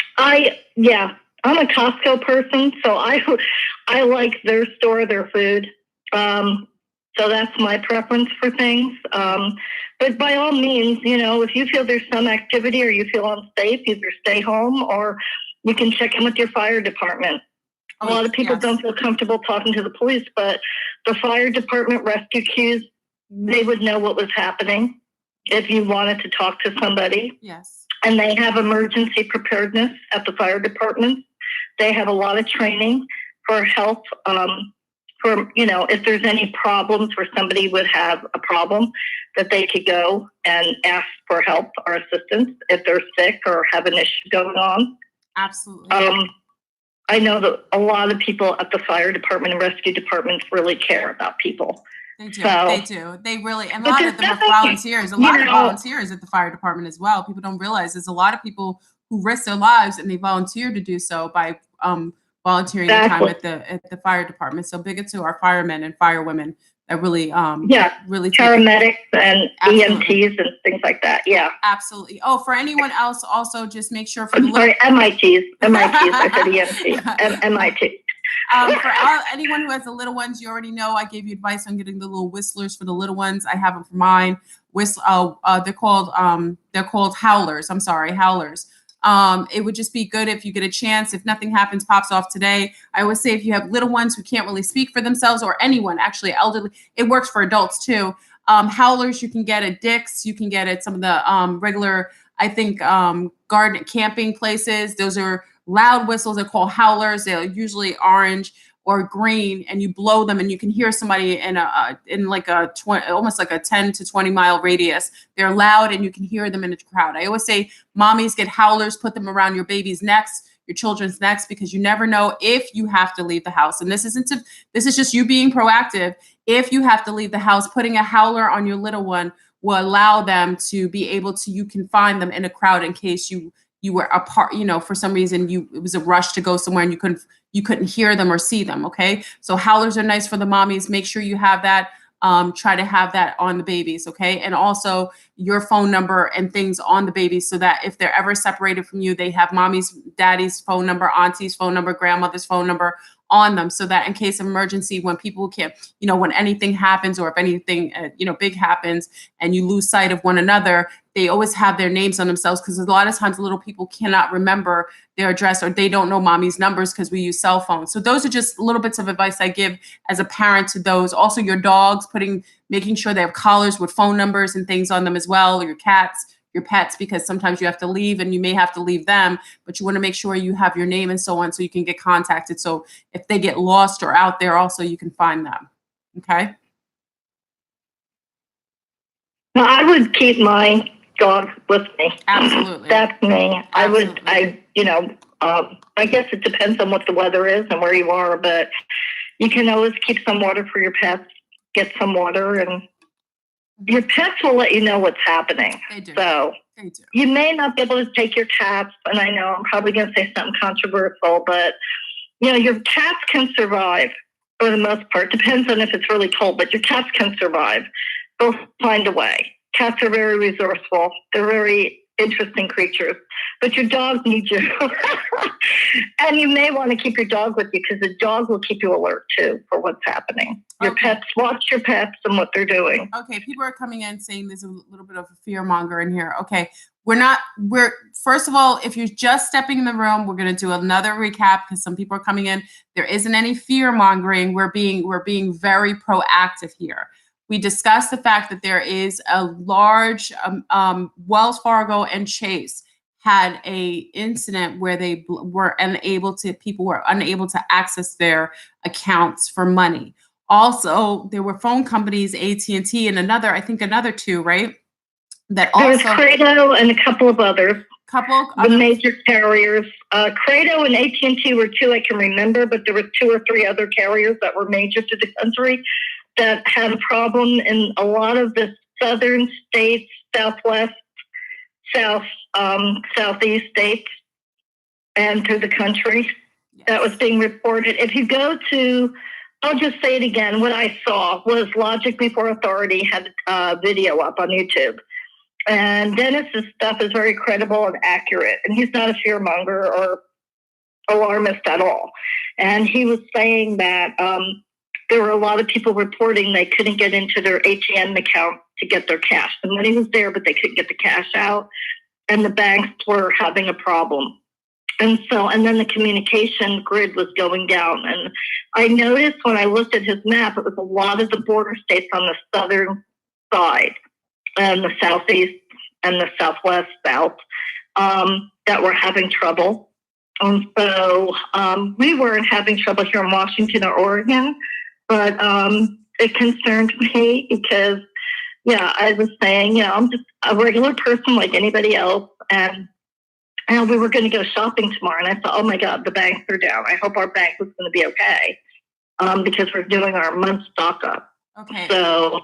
I'm a Costco person, so I like their store, their food. So that's my preference for things. But by all means, if you feel there's some activity or you feel unsafe, either stay home or you can check in with your fire department. A lot of people don't feel comfortable talking to the police, but the fire department rescue queues, they would know what was happening if you wanted to talk to somebody. Yes. And they have emergency preparedness at the fire department. They have a lot of training for help, if there's any problems where somebody would have a problem, that they could go and ask for help or assistance if they're sick or have an issue going on. Absolutely. I know that a lot of people at the fire department and rescue departments really care about people. They do. So, they do. They really, and a lot of them are volunteers. A lot of volunteers at the fire department as well. People don't realize there's a lot of people who risk their lives and they volunteer to do so by volunteering their time at the fire department. So big to our firemen and firewomen that really really paramedics and EMTs and things like that. Yeah, absolutely. Oh, for anyone else, also just make sure for MITs. I said EMT. MIT. For anyone who has the little ones, you already know I gave you advice on getting the little whistlers for the little ones. I have them for mine. They're called howlers. I'm sorry, howlers. It would just be good if you get a chance. If nothing happens, pops off today. I always say if you have little ones who can't really speak for themselves, or anyone actually elderly, it works for adults too. Howlers you can get at Dick's. You can get at some of the regular, I think, garden camping places. Those are loud whistles. They're called howlers. They're usually orange or green, and you blow them and you can hear somebody in almost like a 10 to 20 mile radius. They're loud and you can hear them in a crowd. I always say mommies get howlers, put them around your baby's necks, your children's necks, because you never know if you have to leave the house. And this is just you being proactive. If you have to leave the house, putting a howler on your little one will allow them to be able to, you can find them in a crowd in case you were apart, for some reason it was a rush to go somewhere and you couldn't hear them or see them. Okay. So howlers are nice for the mommies. Make sure you have that. Try to have that on the babies. Okay. And also your phone number and things on the babies, so that if they're ever separated from you, they have mommy's, daddy's phone number, auntie's phone number, grandmother's phone number on them, so that in case of emergency, when people can't, when anything happens, or if anything, big happens and you lose sight of one another, they always have their names on themselves, because a lot of times little people cannot remember their address, or they don't know mommy's numbers because we use cell phones. So those are just little bits of advice I give as a parent to those. Also your dogs, making sure they have collars with phone numbers and things on them as well, or your cats, your pets, because sometimes you have to leave and you may have to leave them, but you want to make sure you have your name and so on, so you can get contacted. So if they get lost or out there, also you can find them. Okay. Well, I would keep my dog with me. Absolutely. That's me. Absolutely. I guess it depends on what the weather is and where you are, but you can always keep some water for your pets, get some water, and your pets will let you know what's happening. They do. So they do. You may not be able to take your cats, and I know I'm probably going to say something controversial, but your cats can survive for the most part. Depends on if it's really cold, but your cats can survive. They'll find a way. Cats are very resourceful. They're very interesting creatures, but your dog needs you. And you may want to keep your dog with you because the dog will keep you alert too for what's happening. Your pets, watch your pets and what they're doing. Okay, people are coming in saying there's a little bit of a fear monger in here. Okay, first of all, if you're just stepping in the room, we're going to do another recap because some people are coming in. There isn't any fear mongering. We're being very proactive here. We discussed the fact that there is a large Wells Fargo and Chase had a incident where people were unable to access their accounts for money. Also, there were phone companies, AT&T and another two, right? That also there's Credo and a couple of others. The major carriers. Credo and AT&T were two I can remember, but there were 2 or 3 other carriers that were major to the country that had a problem in a lot of the southern states, southwest, southeast states, and through the country. Yes. That was being reported. If you go to, I'll just say it again, what I saw was Logic Before Authority had a video up on YouTube. And Dennis's stuff is very credible and accurate. And he's not a fearmonger or alarmist at all. And he was saying that there were a lot of people reporting they couldn't get into their ATM account to get their cash. The money was there, but they couldn't get the cash out. And the banks were having a problem. And then the communication grid was going down. And I noticed when I looked at his map, it was a lot of the border states on the southern side and the southeast and the southwest south that were having trouble. And so we weren't having trouble here in Washington or Oregon, but it concerned me because, I was saying, I'm just a regular person like anybody else. And we were going to go shopping tomorrow. And I thought, oh my God, the banks are down. I hope our bank was going to be okay because we're doing our month stock up. Okay. So,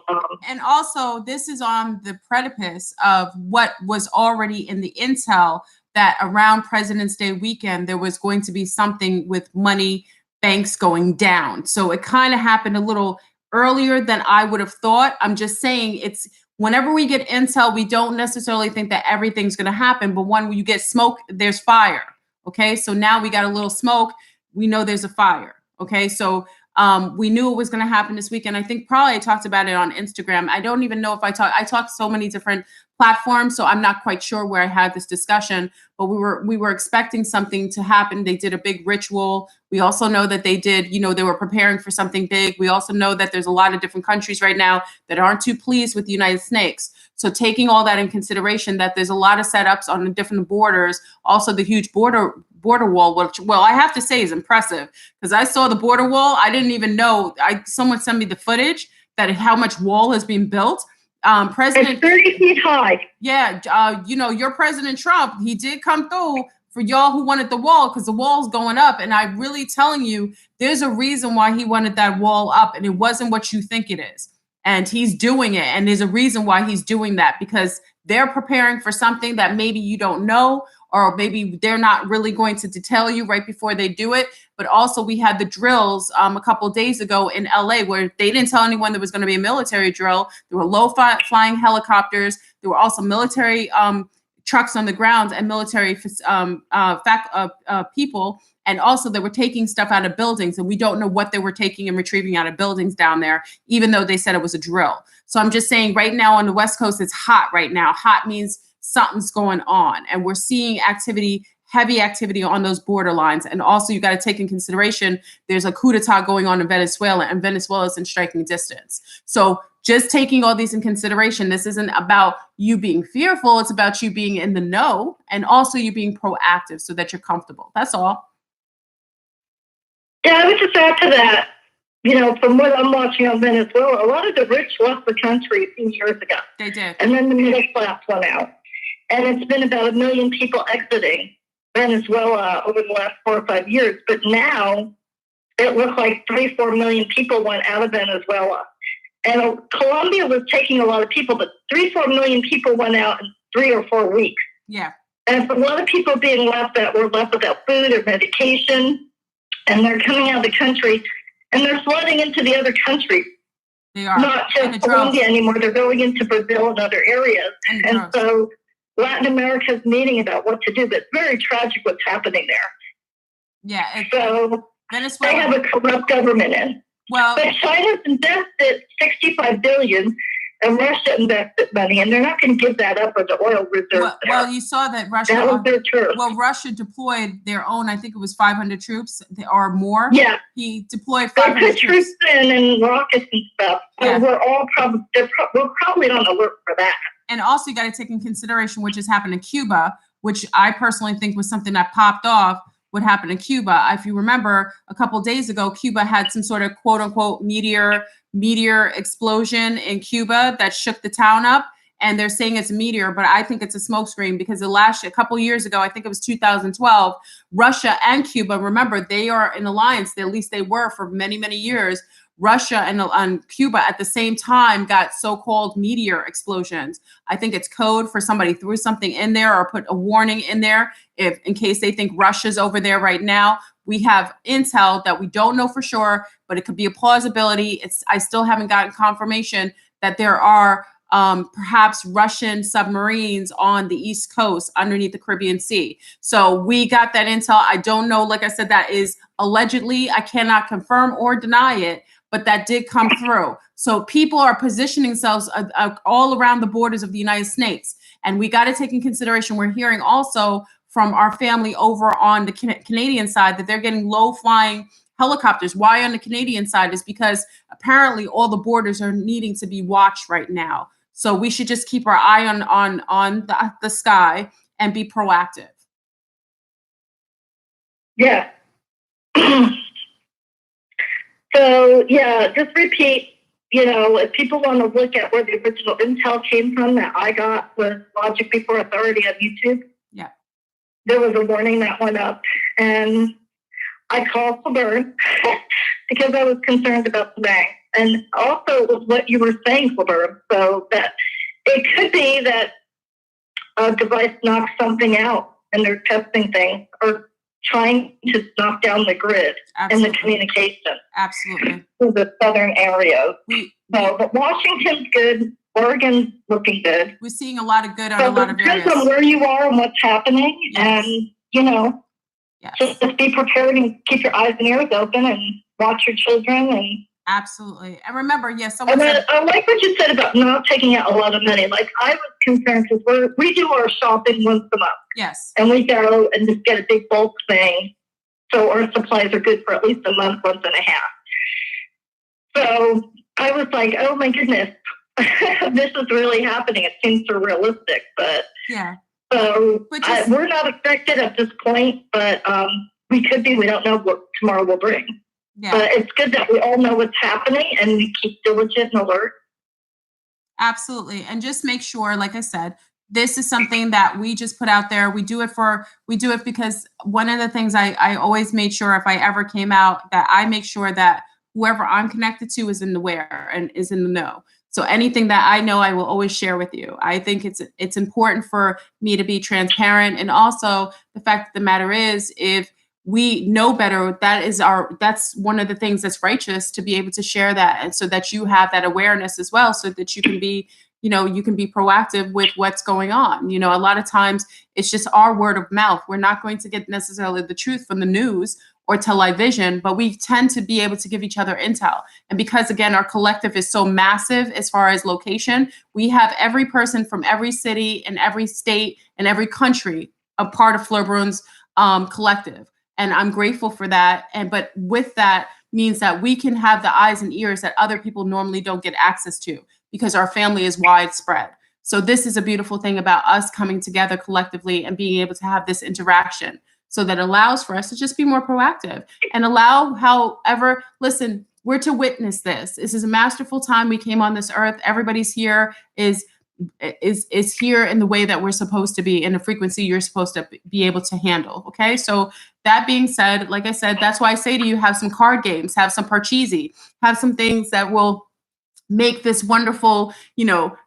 and also this is on the precipice of what was already in the intel that around President's Day weekend, there was going to be something with money banks going down. So it kind of happened a little earlier than I would have thought. I'm just saying whenever we get intel, we don't necessarily think that everything's going to happen. But when you get smoke, there's fire. Okay. So now we got a little smoke. We know there's a fire. Okay. So we knew it was going to happen this weekend. I think probably I talked about it on Instagram. I don't even know if I talked so many different platforms, so I'm not quite sure where I had this discussion, but we were expecting something to happen. They did a big ritual. We also know that they did, they were preparing for something big. We also know that there's a lot of different countries right now that aren't too pleased with the United Snakes. So taking all that in consideration, that there's a lot of setups on the different borders, also the huge border wall, which, I have to say is impressive because I saw the border wall. I didn't even know. Someone sent me the footage that how much wall has been built. It's 30 feet high. Yeah. Your President Trump, he did come through for y'all who wanted the wall because the wall's going up. And I'm really telling you, there's a reason why he wanted that wall up and it wasn't what you think it is. And he's doing it. And there's a reason why he's doing that because they're preparing for something that maybe you don't know, or maybe they're not really going to tell you right before they do it. But also we had the drills a couple of days ago in LA where they didn't tell anyone there was going to be a military drill. There were low-flying helicopters. There were also military trucks on the ground and military people. And also they were taking stuff out of buildings, and we don't know what they were taking and retrieving out of buildings down there, even though they said it was a drill. So I'm just saying right now on the West Coast, it's hot right now. Hot means something's going on, and we're seeing heavy activity on those borderlines. And also you got to take in consideration, there's a coup d'etat going on in Venezuela, and Venezuela is in striking distance. So just taking all these in consideration, this isn't about you being fearful. It's about you being in the know and also you being proactive so that you're comfortable. That's all. Yeah, I would just add to that, from what I'm watching on Venezuela, a lot of the rich left the country a few years ago. They did. And then the middle class went out. And it's been about 1 million people exiting Venezuela over the last 4 or 5 years. But now it looks like 3-4 million people went out of Venezuela. And Colombia was taking a lot of people, but 3-4 million people went out in 3 or 4 weeks. Yeah. And a lot of people being left that were left without food or medication. And they're coming out of the country, and they're flooding into the other countries. They are. Not just Colombia anymore. They're going into Brazil and other areas. And so Latin America's meeting about what to do, but it's very tragic what's happening there. Yeah. So Venezuela, they have a corrupt government in. well, but China's invested $65 billion, and Russia invested money, and they're not going to give that up as the oil reserve. Well, you saw that Russia. That was their turf. Well, Russia deployed their own. I think it was 500 troops or more. Yeah, he deployed they 500 put troops in and rockets and stuff. So Yeah. we're all we're probably on alert for that. And also, you got to take in consideration what just happened in Cuba, which I personally think was something that popped off. What happened in Cuba? If you remember, a couple of days ago, Cuba had some sort of quote unquote meteor explosion in Cuba that shook the town up. And they're saying it's a meteor, but I think it's a smokescreen because a couple years ago, I think it was 2012, Russia and Cuba, remember, they are in alliance. At least they were for many, many years. Russia and Cuba at the same time got so-called meteor explosions. I think it's code for somebody threw something in there or put a warning in there in case they think Russia's over there right now. We have intel that we don't know for sure, but it could be a plausibility. I still haven't gotten confirmation that there are perhaps Russian submarines on the East Coast underneath the Caribbean Sea. So we got that intel. I don't know. Like I said, that is allegedly. I cannot confirm or deny it, but that did come through. So people are positioning themselves all around the borders of the United States. And we got to take in consideration, we're hearing also from our family over on the Canadian side that they're getting low-flying helicopters. Why on the Canadian side is because apparently all the borders are needing to be watched right now. So we should just keep our eye on the sky and be proactive. Yeah. So, yeah, just repeat, if people want to look at where the original intel came from that I got with Logic Before Authority on YouTube. Yeah. There was a warning that went up, and I called Laverne because I was concerned about the bank. And also with what you were saying, Laverne, so that it could be that a device knocks something out and they're testing things or trying to knock down the grid and the communication. Absolutely. To the southern areas. But Washington's good. Oregon's looking good. We're seeing a lot of good on a lot of areas. It depends on where you are and what's happening. Yes. And, just be prepared and keep your eyes and ears open and watch your children. And absolutely. And remember, yes, I like what you said about not taking out a lot of money. Like, I was concerned because we do our shopping once a month. Yes. And we go and just get a big bulk thing. So our supplies are good for at least a month, month and a half. So I was like, oh my goodness, this is really happening. It seems surrealistic, but yeah. So we're not affected at this point, but we could be. We don't know what tomorrow will bring. Yeah. But it's good that we all know what's happening and we keep diligent and alert. Absolutely. And just make sure, like I said, this is something that we just put out there. We do it because one of the things I always made sure if I ever came out that I make sure that whoever I'm connected to is in the aware and is in the know. So anything that I know, I will always share with you. I think it's important for me to be transparent. And also the fact of the matter is, if we know better, that's one of the things that's righteous to be able to share that. And so that you have that awareness as well, so that you can be, you can be proactive with what's going on. A lot of times it's just our word of mouth. We're not going to get necessarily the truth from the news or television, but we tend to be able to give each other intel. And because, again, our collective is so massive as far as location, we have every person from every city and every state and every country a part of Fleur Brun's collective. And I'm grateful for that. But with that means that we can have the eyes and ears that other people normally don't get access to because our family is widespread. So this is a beautiful thing about us coming together collectively and being able to have this interaction. So that allows for us to just be more proactive and listen, we're to witness this. This is a masterful time. We came on this earth. Everybody's here is here in the way that we're supposed to be, in the frequency you're supposed to be able to handle. Okay. So that being said, like I said, that's why I say to you, have some card games, have some parcheesi, have some things that will make this wonderful,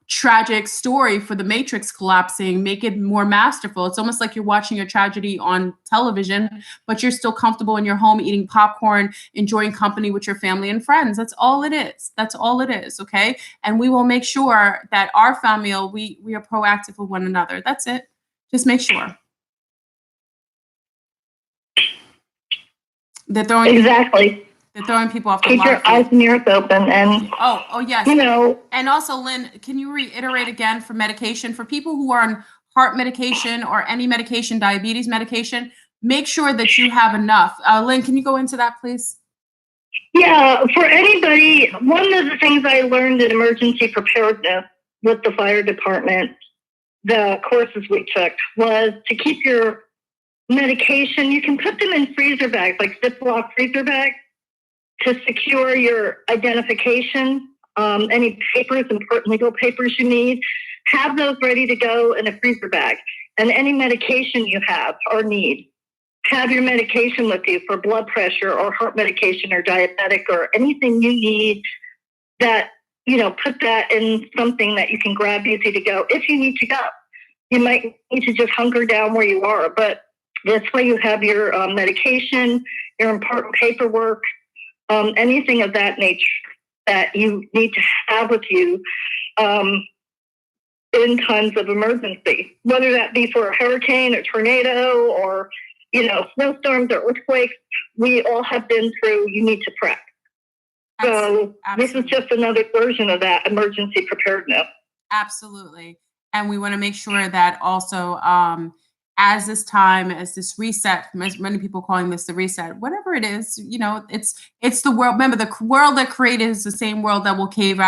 tragic story for the Matrix collapsing, make it more masterful. It's almost like you're watching a tragedy on television, but you're still comfortable in your home eating popcorn, enjoying company with your family and friends. That's all it is. That's all it is. Okay. And we will make sure that our family, we are proactive with one another. That's it. Just make sure. They're throwing people off the Keep your eyes and ears open, and oh yes, and also, Lynn, can you reiterate again for medication for people who are on heart medication or any medication, diabetes medication? Make sure that you have enough. Lynn, can you go into that, please? Yeah, for anybody, one of the things I learned in emergency preparedness with the fire department, the courses we took, was to keep your medication. You can put them in freezer bags, like Ziploc freezer bags, to secure your identification, any papers, important legal papers you need. Have those ready to go in a freezer bag. And any medication you have or need, have your medication with you for blood pressure or heart medication or diabetic or anything you need that, put that in something that you can grab easy to go if you need to go. You might need to just hunker down where you are, but that's where you have your medication, your important paperwork, anything of that nature that you need to have with you in times of emergency, whether that be for a hurricane or tornado or, snowstorms or earthquakes. We all have been through, you need to prep. So This is just another version of that emergency preparedness. Absolutely. And we want to make sure that also, as this reset, many people calling this the reset, whatever it is, it's the world. Remember, the world that created is the same world that will cave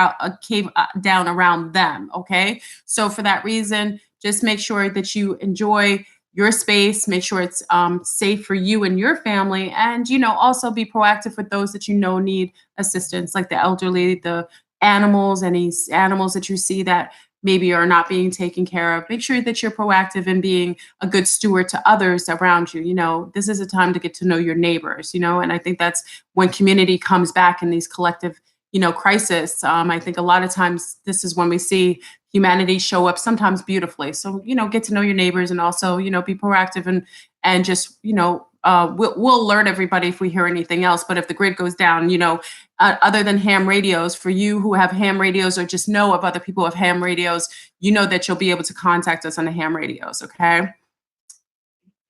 down around them. Okay. So for that reason, just make sure that you enjoy your space, make sure it's safe for you and your family. And, also be proactive with those that need assistance, like the elderly, the animals, any animals that you see that maybe are not being taken care of. Make sure that you're proactive in being a good steward to others around you. This is a time to get to know your neighbors, and I think that's when community comes back in these collective, crisis. I think a lot of times this is when we see humanity show up, sometimes beautifully. So, get to know your neighbors and also, be proactive and just, we'll alert everybody if we hear anything else. But if the grid goes down, other than ham radios, for you who have ham radios or just know of other people who have ham radios, that you'll be able to contact us on the ham radios. Okay.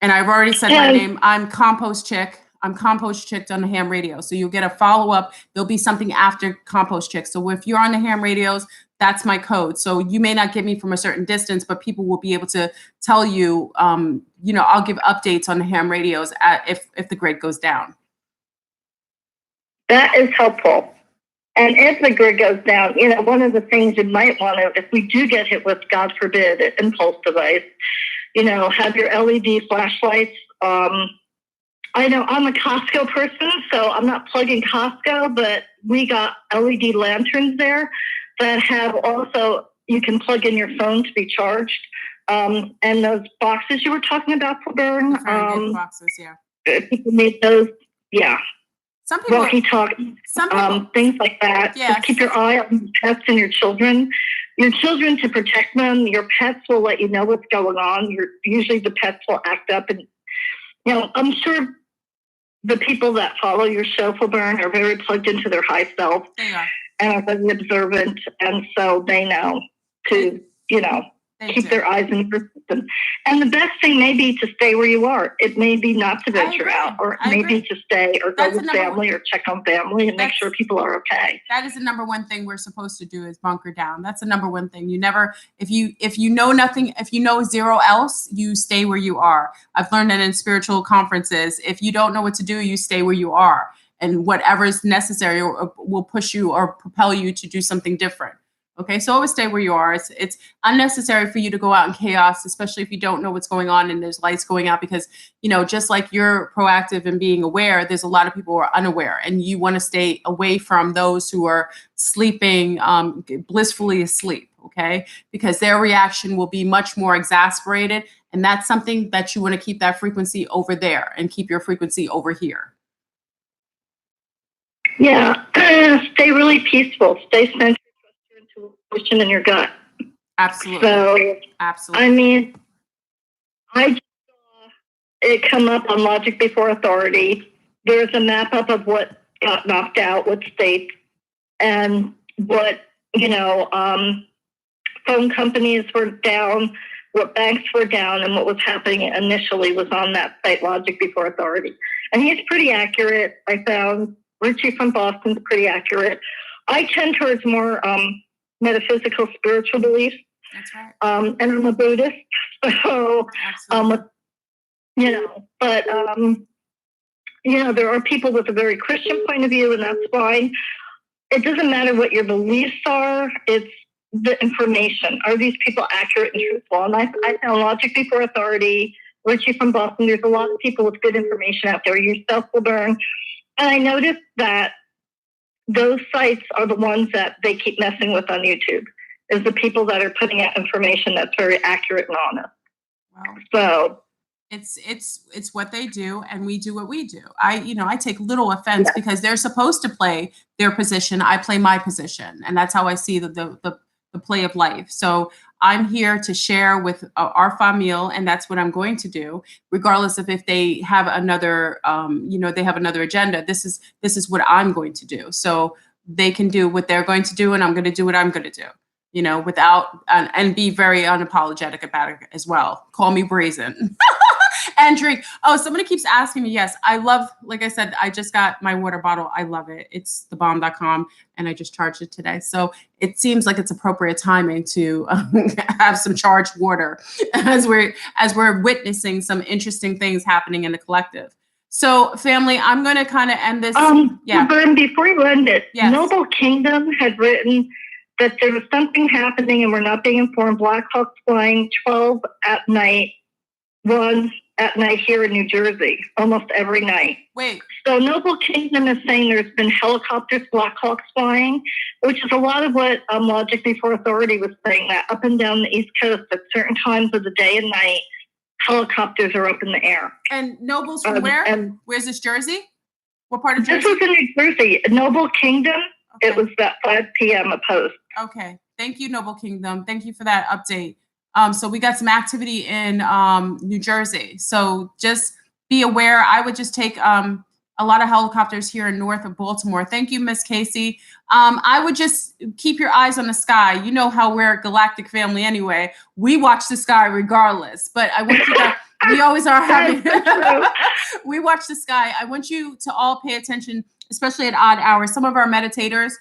And I've already said my name. I'm Compost Chick. I'm Compost Chick on the ham radio. So you'll get a follow-up. There'll be something after Compost Chick. So if you're on the ham radios, that's my code. So you may not get me from a certain distance, but people will be able to tell you, I'll give updates on the ham radios if the grid goes down. That is helpful. And if the grid goes down, one of the things you might want to, if we do get hit with, God forbid, an impulse device, have your LED flashlights. I know I'm a Costco person, so I'm not plugging Costco, but we got LED lanterns there that have also, you can plug in your phone to be charged. And those boxes you were talking about for burn. Boxes, yeah. People need those, yeah. Some people, walkie-talkie, things like that. Yes. Just keep your eye on your pets and your children. Your children, to protect them. Your pets will let you know what's going on. Usually the pets will act up. And, I'm sure the people that follow your show for burn are very plugged into their high self. They are. And are very observant. And so they know to, keep their eyes in the system. And the best thing may be to stay where you are. It may be not to venture out, or maybe to stay or go with family or check on family and make sure people are okay. That is the number one thing we're supposed to do, is bunker down. That's the number one thing. You never, if you know nothing, if you know zero else, you stay where you are. I've learned that in spiritual conferences. If you don't know what to do, you stay where you are. And whatever is necessary will push you or propel you to do something different. Okay, so always stay where you are. It's unnecessary for you to go out in chaos, especially if you don't know what's going on and there's lights going out, because, just like you're proactive in being aware, there's a lot of people who are unaware, and you want to stay away from those who are sleeping, blissfully asleep, okay? Because their reaction will be much more exasperated, and that's something that you want to keep that frequency over there and keep your frequency over here. Yeah, stay really peaceful. Stay centered. Intuition in your gut. Absolutely. So, Absolutely. I mean, I just saw it come up on Logic Before Authority. There's a map up of what got knocked out, what states, and what, phone companies were down, what banks were down, and what was happening initially was on that site, Logic Before Authority. And he's pretty accurate. I found Richie from Boston's pretty accurate. I tend towards more metaphysical, spiritual beliefs. That's right. And I'm a Buddhist, so but there are people with a very Christian point of view, and that's fine. It doesn't matter what your beliefs are; it's the information. Are these people accurate and truthful? And I found Logic Before Authority, Richie from Boston. There's a lot of people with good information out there. Yourself will learn. And I noticed that those sites are the ones that they keep messing with on YouTube. Is the people that are putting out information that's very accurate and honest. Wow. So it's what they do, and we do what we do. I take little offense because they're supposed to play their position. I play my position, and that's how I see the play of life. So I'm here to share with our famille, and that's what I'm going to do, regardless of if they have another, they have another agenda. This is what I'm going to do. So they can do what they're going to do, and I'm going to do what I'm going to do. Without and be very unapologetic about it as well. Call me brazen. And drink. Oh, somebody keeps asking me. Yes, I love, like I said, I just got my water bottle. I love it. It's thebomb.com, and I just charged it today. So it seems like it's appropriate timing to have some charged water as we're witnessing some interesting things happening in the collective. So, family, I'm going to kind of end this. But before you end it, yes. Noble Kingdom had written that there was something happening and we're not being informed. Black Hawks flying 12 at night, 1 at night here in New Jersey, almost every night. Wait. So Noble Kingdom is saying there's been helicopters, Black Hawks flying, which is a lot of what Logic Before Authority was saying, that up and down the East Coast at certain times of the day and night, helicopters are up in the air. And Noble's from where? Where's this, Jersey? What part of Jersey? This was in New Jersey. Noble Kingdom. Okay. It was at 5 p.m. a post. Okay. Thank you, Noble Kingdom. Thank you for that update. So we got some activity in New Jersey. So just be aware. I would just take a lot of helicopters here in north of Baltimore. Thank you, Miss Casey. I would just keep your eyes on the sky. You know how we're a galactic family anyway. We watch the sky regardless. But I want you to, we always are having, we watch the sky. I want you to all pay attention, especially at odd hours. Some of our meditators,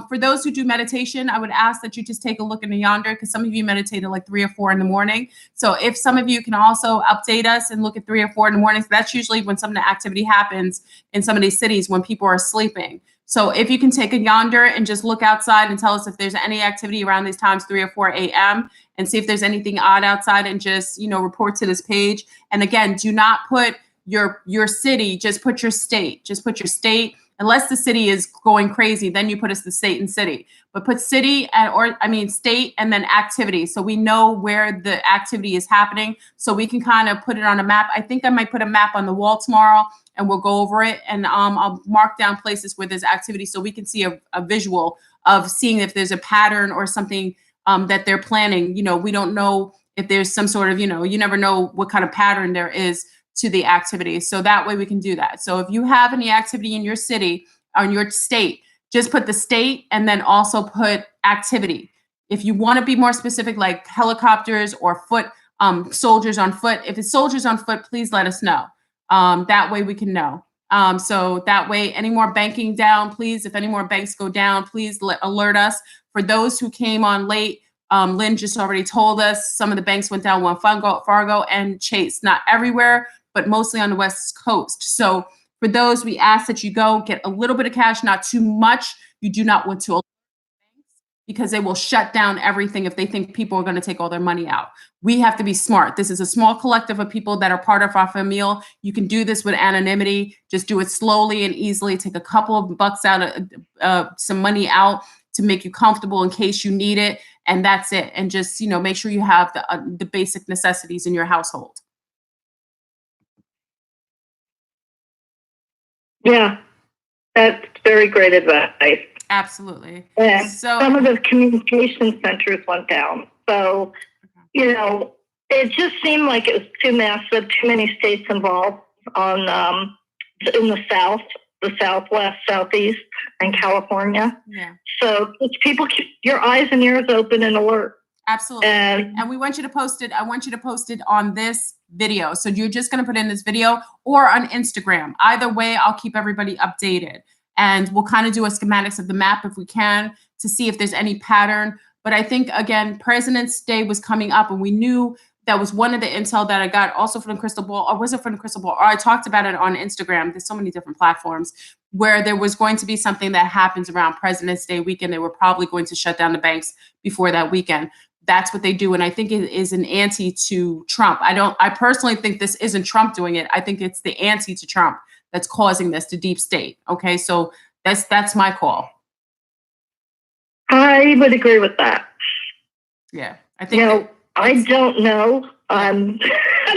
for those who do meditation, I would ask that you just take a look in the yonder, because some of you meditate at like 3 or 4 in the morning. So if some of you can also update us and look at 3 or 4 in the morning, that's usually when some of the activity happens in some of these cities when people are sleeping. So if you can take a yonder and just look outside and tell us if there's any activity around these times, 3 or 4 a.m., and see if there's anything odd outside, and just, report to this page. And again, do not put your city, just put your state. Just put your state. Unless the city is going crazy, then you put us the state and city. But put city state and then activity, so we know where the activity is happening, so we can kind of put it on a map. I think I might put a map on the wall tomorrow, and we'll go over it, and I'll mark down places where there's activity, so we can see a visual of seeing if there's a pattern or something that they're planning. We don't know if there's some sort of, you never know what kind of pattern there is to the activity. So that way we can do that. So if you have any activity in your city or in your state, just put the state and then also put activity. If you want to be more specific, like helicopters or foot, soldiers on foot, if it's soldiers on foot, please let us know. That way we can know. So that way, any more banking down, please, if any more banks go down, please alert us. For those who came on late, Lynn just already told us some of the banks went down, Fargo and Chase, not everywhere, but mostly on the West Coast. So for those, we ask that you go get a little bit of cash, not too much. You do not want to, because they will shut down everything if they think people are going to take all their money out. We have to be smart. This is a small collective of people that are part of our family. You can do this with anonymity. Just do it slowly and easily. Take a couple of bucks out, some money out to make you comfortable in case you need it. And that's it. And just, make sure you have the basic necessities in your household. Yeah, that's very great advice. Absolutely. And so some of the communication centers went down. So, it just seemed like it was too massive, too many states involved on in the South, the Southwest, Southeast, and California. Yeah. So people keep your eyes and ears open and alert. Absolutely. And we want you to post it. I want you to post it on this video. So you're just going to put in this video or on Instagram. Either way, I'll keep everybody updated. And we'll kind of do a schematics of the map if we can to see if there's any pattern. But I think, again, President's Day was coming up, and we knew that was one of the intel that I got also from the Crystal Ball, or was it from the Crystal Ball? Or I talked about it on Instagram. There's so many different platforms where there was going to be something that happens around President's Day weekend. They were probably going to shut down the banks before that weekend. That's what they do. And I think it is an anti to Trump. I personally think this isn't Trump doing it. I think it's the anti to Trump that's causing this, to deep state. Okay. So that's my call. I would agree with that. Yeah. I think, I don't know. I'm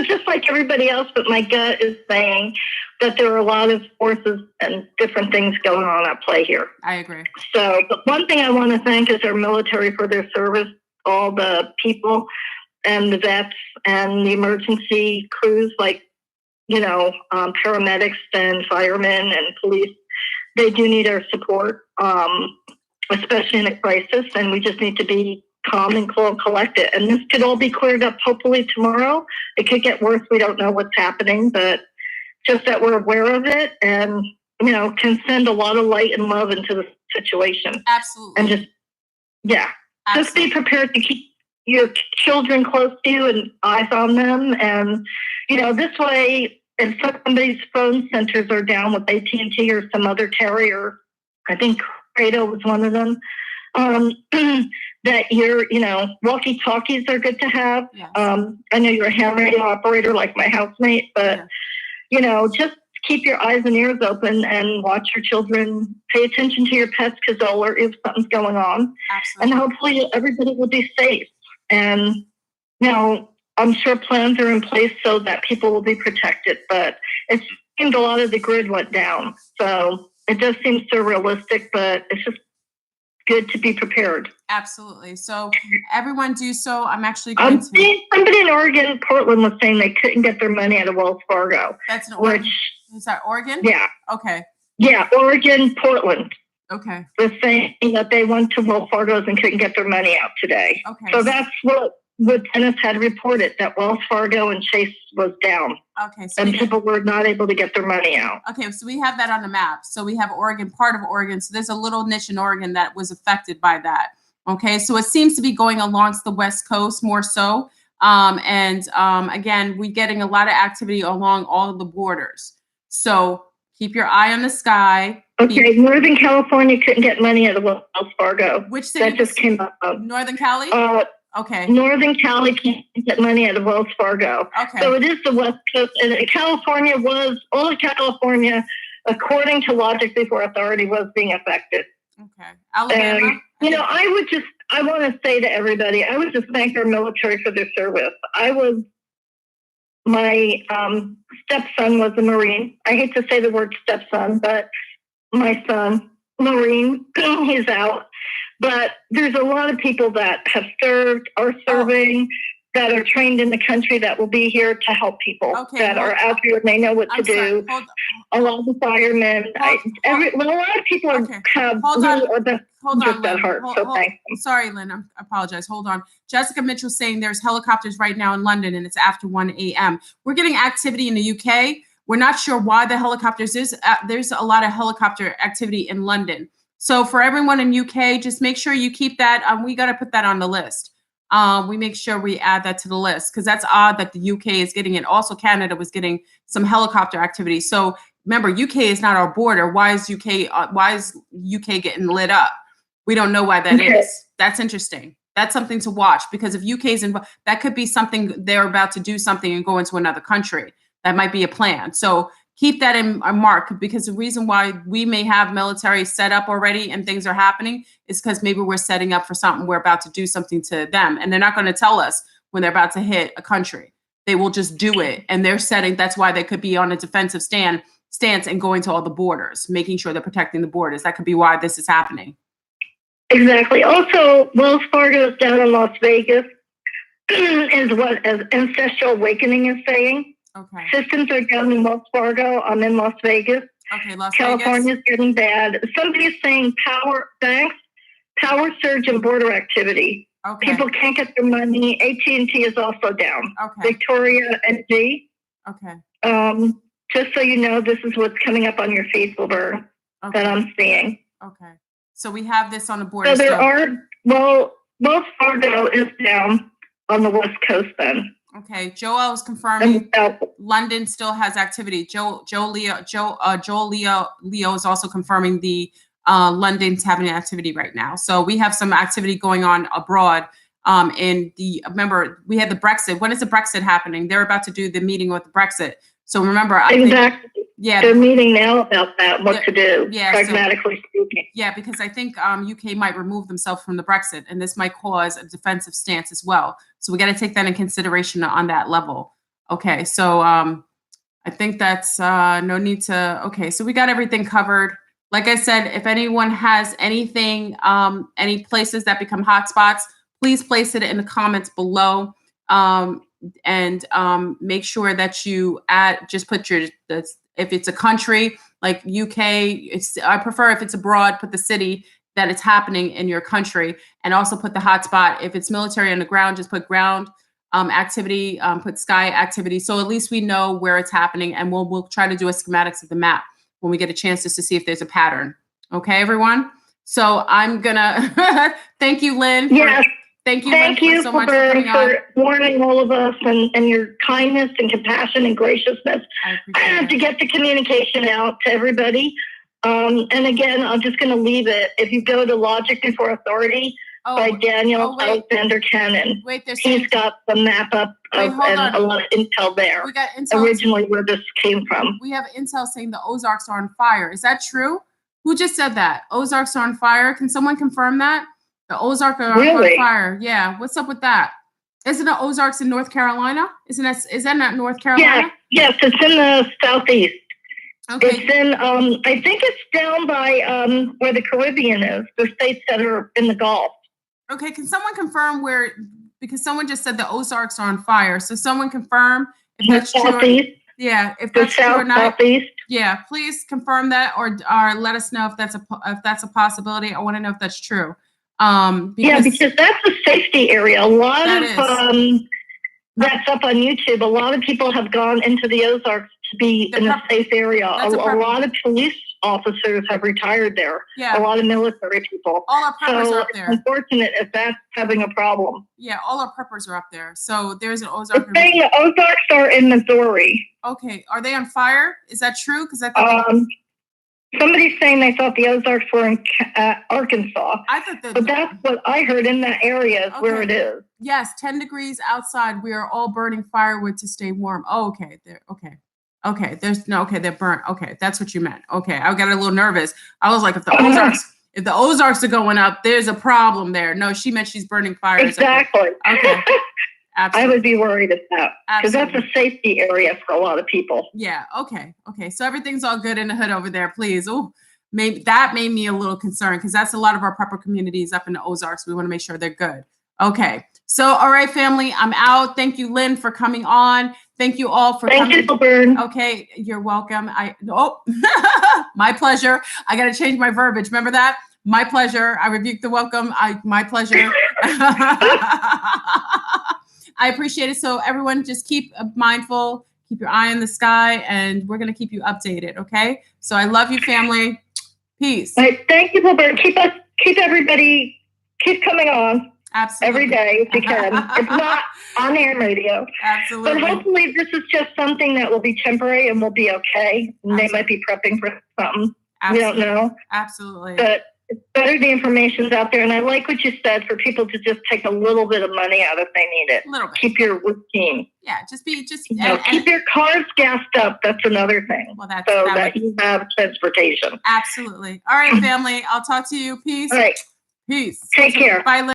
just like everybody else, but my gut is saying that there are a lot of forces and different things going on at play here. I agree. So, but one thing I want to thank is our military for their service, all the people and the vets and the emergency crews, like, paramedics and firemen and police. They do need our support, especially in a crisis, and we just need to be calm and cool and collected. And this could all be cleared up hopefully tomorrow. It could get worse. We don't know what's happening, but just that we're aware of it and, can send a lot of light and love into the situation. Absolutely. And just be prepared to keep your children close to you and eyes on them. And, this way, if somebody's phone centers are down with AT&T or some other carrier, I think Credo was one of them, that your, walkie-talkies are good to have. Yes. I know you're a ham radio operator like my housemate, but, just keep your eyes and ears open and watch your children. Pay attention to your pets because they'll alert you if something's going on. Absolutely. And hopefully everybody will be safe. And, I'm sure plans are in place so that people will be protected, but it seemed a lot of the grid went down. So it does seem surrealistic, but it's just good to be prepared. Absolutely. So everyone do so. I'm actually going to... Somebody in Oregon, Portland, was saying they couldn't get their money out of Wells Fargo. That's an Oregon. Is that Oregon? Yeah. Okay. Yeah, Oregon, Portland. Okay. Was saying that they went to Wells Fargo's and couldn't get their money out today. Okay. So that's what Dennis had reported, that Wells Fargo and Chase was down. Okay. So and people were not able to get their money out. Okay. So we have that on the map. So we have Oregon, part of Oregon. So there's a little niche in Oregon that was affected by that. Okay. So it seems to be going along the West Coast more so. Again, we're getting a lot of activity along all of the borders. So keep your eye on the sky. Okay. Northern California couldn't get money out of Wells Fargo. Which city? That just came up. Northern Cali? Okay. Northern Cali can't get money out of Wells Fargo. Okay. So it is the West Coast. And California all of California, according to Logic Before Authority, was being affected. Okay. Alabama? I want to say to everybody, I would just thank our military for their service. My stepson was a Marine. I hate to say the word stepson, but my son, Marine, he's out. But there's a lot of people that have served, are serving, that are trained in the country that will be here to help people that are out here and they know what to do. A lot of the firemen, a lot of people have that heart. So thanks. Sorry, Lynn, I apologize. Hold on. Jessica Mitchell saying there's helicopters right now in London and it's after 1 a.m. We're getting activity in the UK. We're not sure why the helicopters is. There's a lot of helicopter activity in London. So for everyone in UK, just make sure you keep that. We got to put that on the list. We make sure we add that to the list because that's odd that the UK is getting it. Also, Canada was getting some helicopter activity. So remember, UK is not our border. Why is UK getting lit up? We don't know why that is. That's interesting. That's something to watch because if UK is involved, that could be something they're about to do something and go into another country. That might be a plan. So keep that in mark because the reason why we may have military set up already and things are happening is because maybe we're setting up for something. We're about to do something to them and they're not going to tell us when they're about to hit a country. They will just do it. And they're setting, that's why they could be on a defensive stance and going to all the borders, making sure they're protecting the borders. That could be why this is happening. Exactly. Also, Wells Fargo is down in Las Vegas is what Ancestral Awakening is saying. Okay. Systems are down in Wells Fargo. I'm in Las Vegas. Okay, Las California's Vegas. getting bad. Somebody's saying power surge and border activity. Okay. People can't get their money. AT&T is also down. Okay. Victoria and G. Okay. Just so you know, this is what's coming up on your feed, Wilbur, that I'm seeing. Okay. So we have this on the board. So there are, Wells Fargo is down on the West Coast then. Okay. Joel is confirming London still has activity. Joel Leo is also confirming the London's having activity right now. So we have some activity going on abroad. Remember, we had the Brexit. When is the Brexit happening? They're about to do the meeting with the Brexit. So remember, they're meeting now about that, what to do, pragmatically speaking. Yeah, because I think UK might remove themselves from the Brexit, and this might cause a defensive stance as well. So we got to take that in consideration on that level. Okay, so I think that's no need to. Okay, so we got everything covered. Like I said, if anyone has anything, any places that become hotspots, please place it in the comments below. And make sure that you just put if it's a country like UK, I prefer if it's abroad, put the city that it's happening in your country, and also put the hotspot. If it's military on the ground, just put ground activity, put sky activity. So at least we know where it's happening, and we'll try to do a schematics of the map when we get a chance just to see if there's a pattern. Okay, everyone? So I'm gonna thank you, Lynn. Thank you so much for coming on. Warning all of us and your kindness and compassion and graciousness to get the communication out to everybody. And again, I'm just going to leave it. If you go to Logic Before Authority by Daniel Alexander Cannon, he's got the map up and a lot of intel there. We got intel originally where this came from. We have intel saying the Ozarks are on fire. Is that true? Who just said that? Ozarks are on fire. Can someone confirm that? The Ozarks are on fire. Yeah. What's up with that? Isn't the Ozarks in North Carolina? Is that not North Carolina? Yes, it's in the southeast. Okay. It's in I think it's down by where the Caribbean is, the states that are in the Gulf. Okay, can someone confirm where, because someone just said the Ozarks are on fire. So someone confirm if that's true. Yeah, if that's true or not. Southeast. Yeah, please confirm that or let us know if that's a possibility. I want to know if that's true. Because that's a safety area. A lot of that's up on YouTube. A lot of people have gone into the Ozarks to be in a safe area. A lot of police officers have retired there. Yeah. A lot of military people. All our preppers are up there. It's unfortunate if that's having a problem. Yeah, all our preppers are up there. So there's an Ozark. The Ozarks are in Missouri. Okay, are they on fire? Is that true? Because I thought somebody's saying they thought the Ozarks were in Arkansas. I thought but that's what I heard in that area is where it is. Yes, 10 degrees outside. We are all burning firewood to stay warm. Oh, okay. Okay. They're burnt. Okay, that's what you meant. Okay, I got a little nervous. I was like, if the Ozarks are going up, there's a problem there. No, she meant she's burning fires. Exactly. Okay. Absolutely. I would be worried at that because that's a safety area for a lot of people. Yeah. Okay. So everything's all good in the hood over there, please. Oh, maybe that made me a little concerned because that's a lot of our prepper communities up in the Ozarks. We want to make sure they're good. Okay. So, all right, family, I'm out. Thank you, Lynn, for coming on. Thank you all for coming. Thank you, Burn. Okay, you're welcome. My pleasure. I got to change my verbiage. Remember that? My pleasure. I rebuke the welcome. My pleasure. I appreciate it. So everyone just keep mindful, keep your eye on the sky, and we're going to keep you updated. Okay. So I love you, family. Peace. All right, thank you, Wilbur. Keep everybody, keep coming on. Absolutely. Every day if you can. It's not on air radio. Absolutely. But hopefully this is just something that will be temporary and we'll be okay. And they might be prepping for something. Absolutely. We don't know. Absolutely. But it's better the information's out there. And I like what you said for people to just take a little bit of money out if they need it. A little bit. Keep your routine. Yeah, keep your cars gassed up. That's another thing. Well, that you have transportation. Absolutely. All right, family. I'll talk to you. Peace. All right. Peace. Take care. Bye.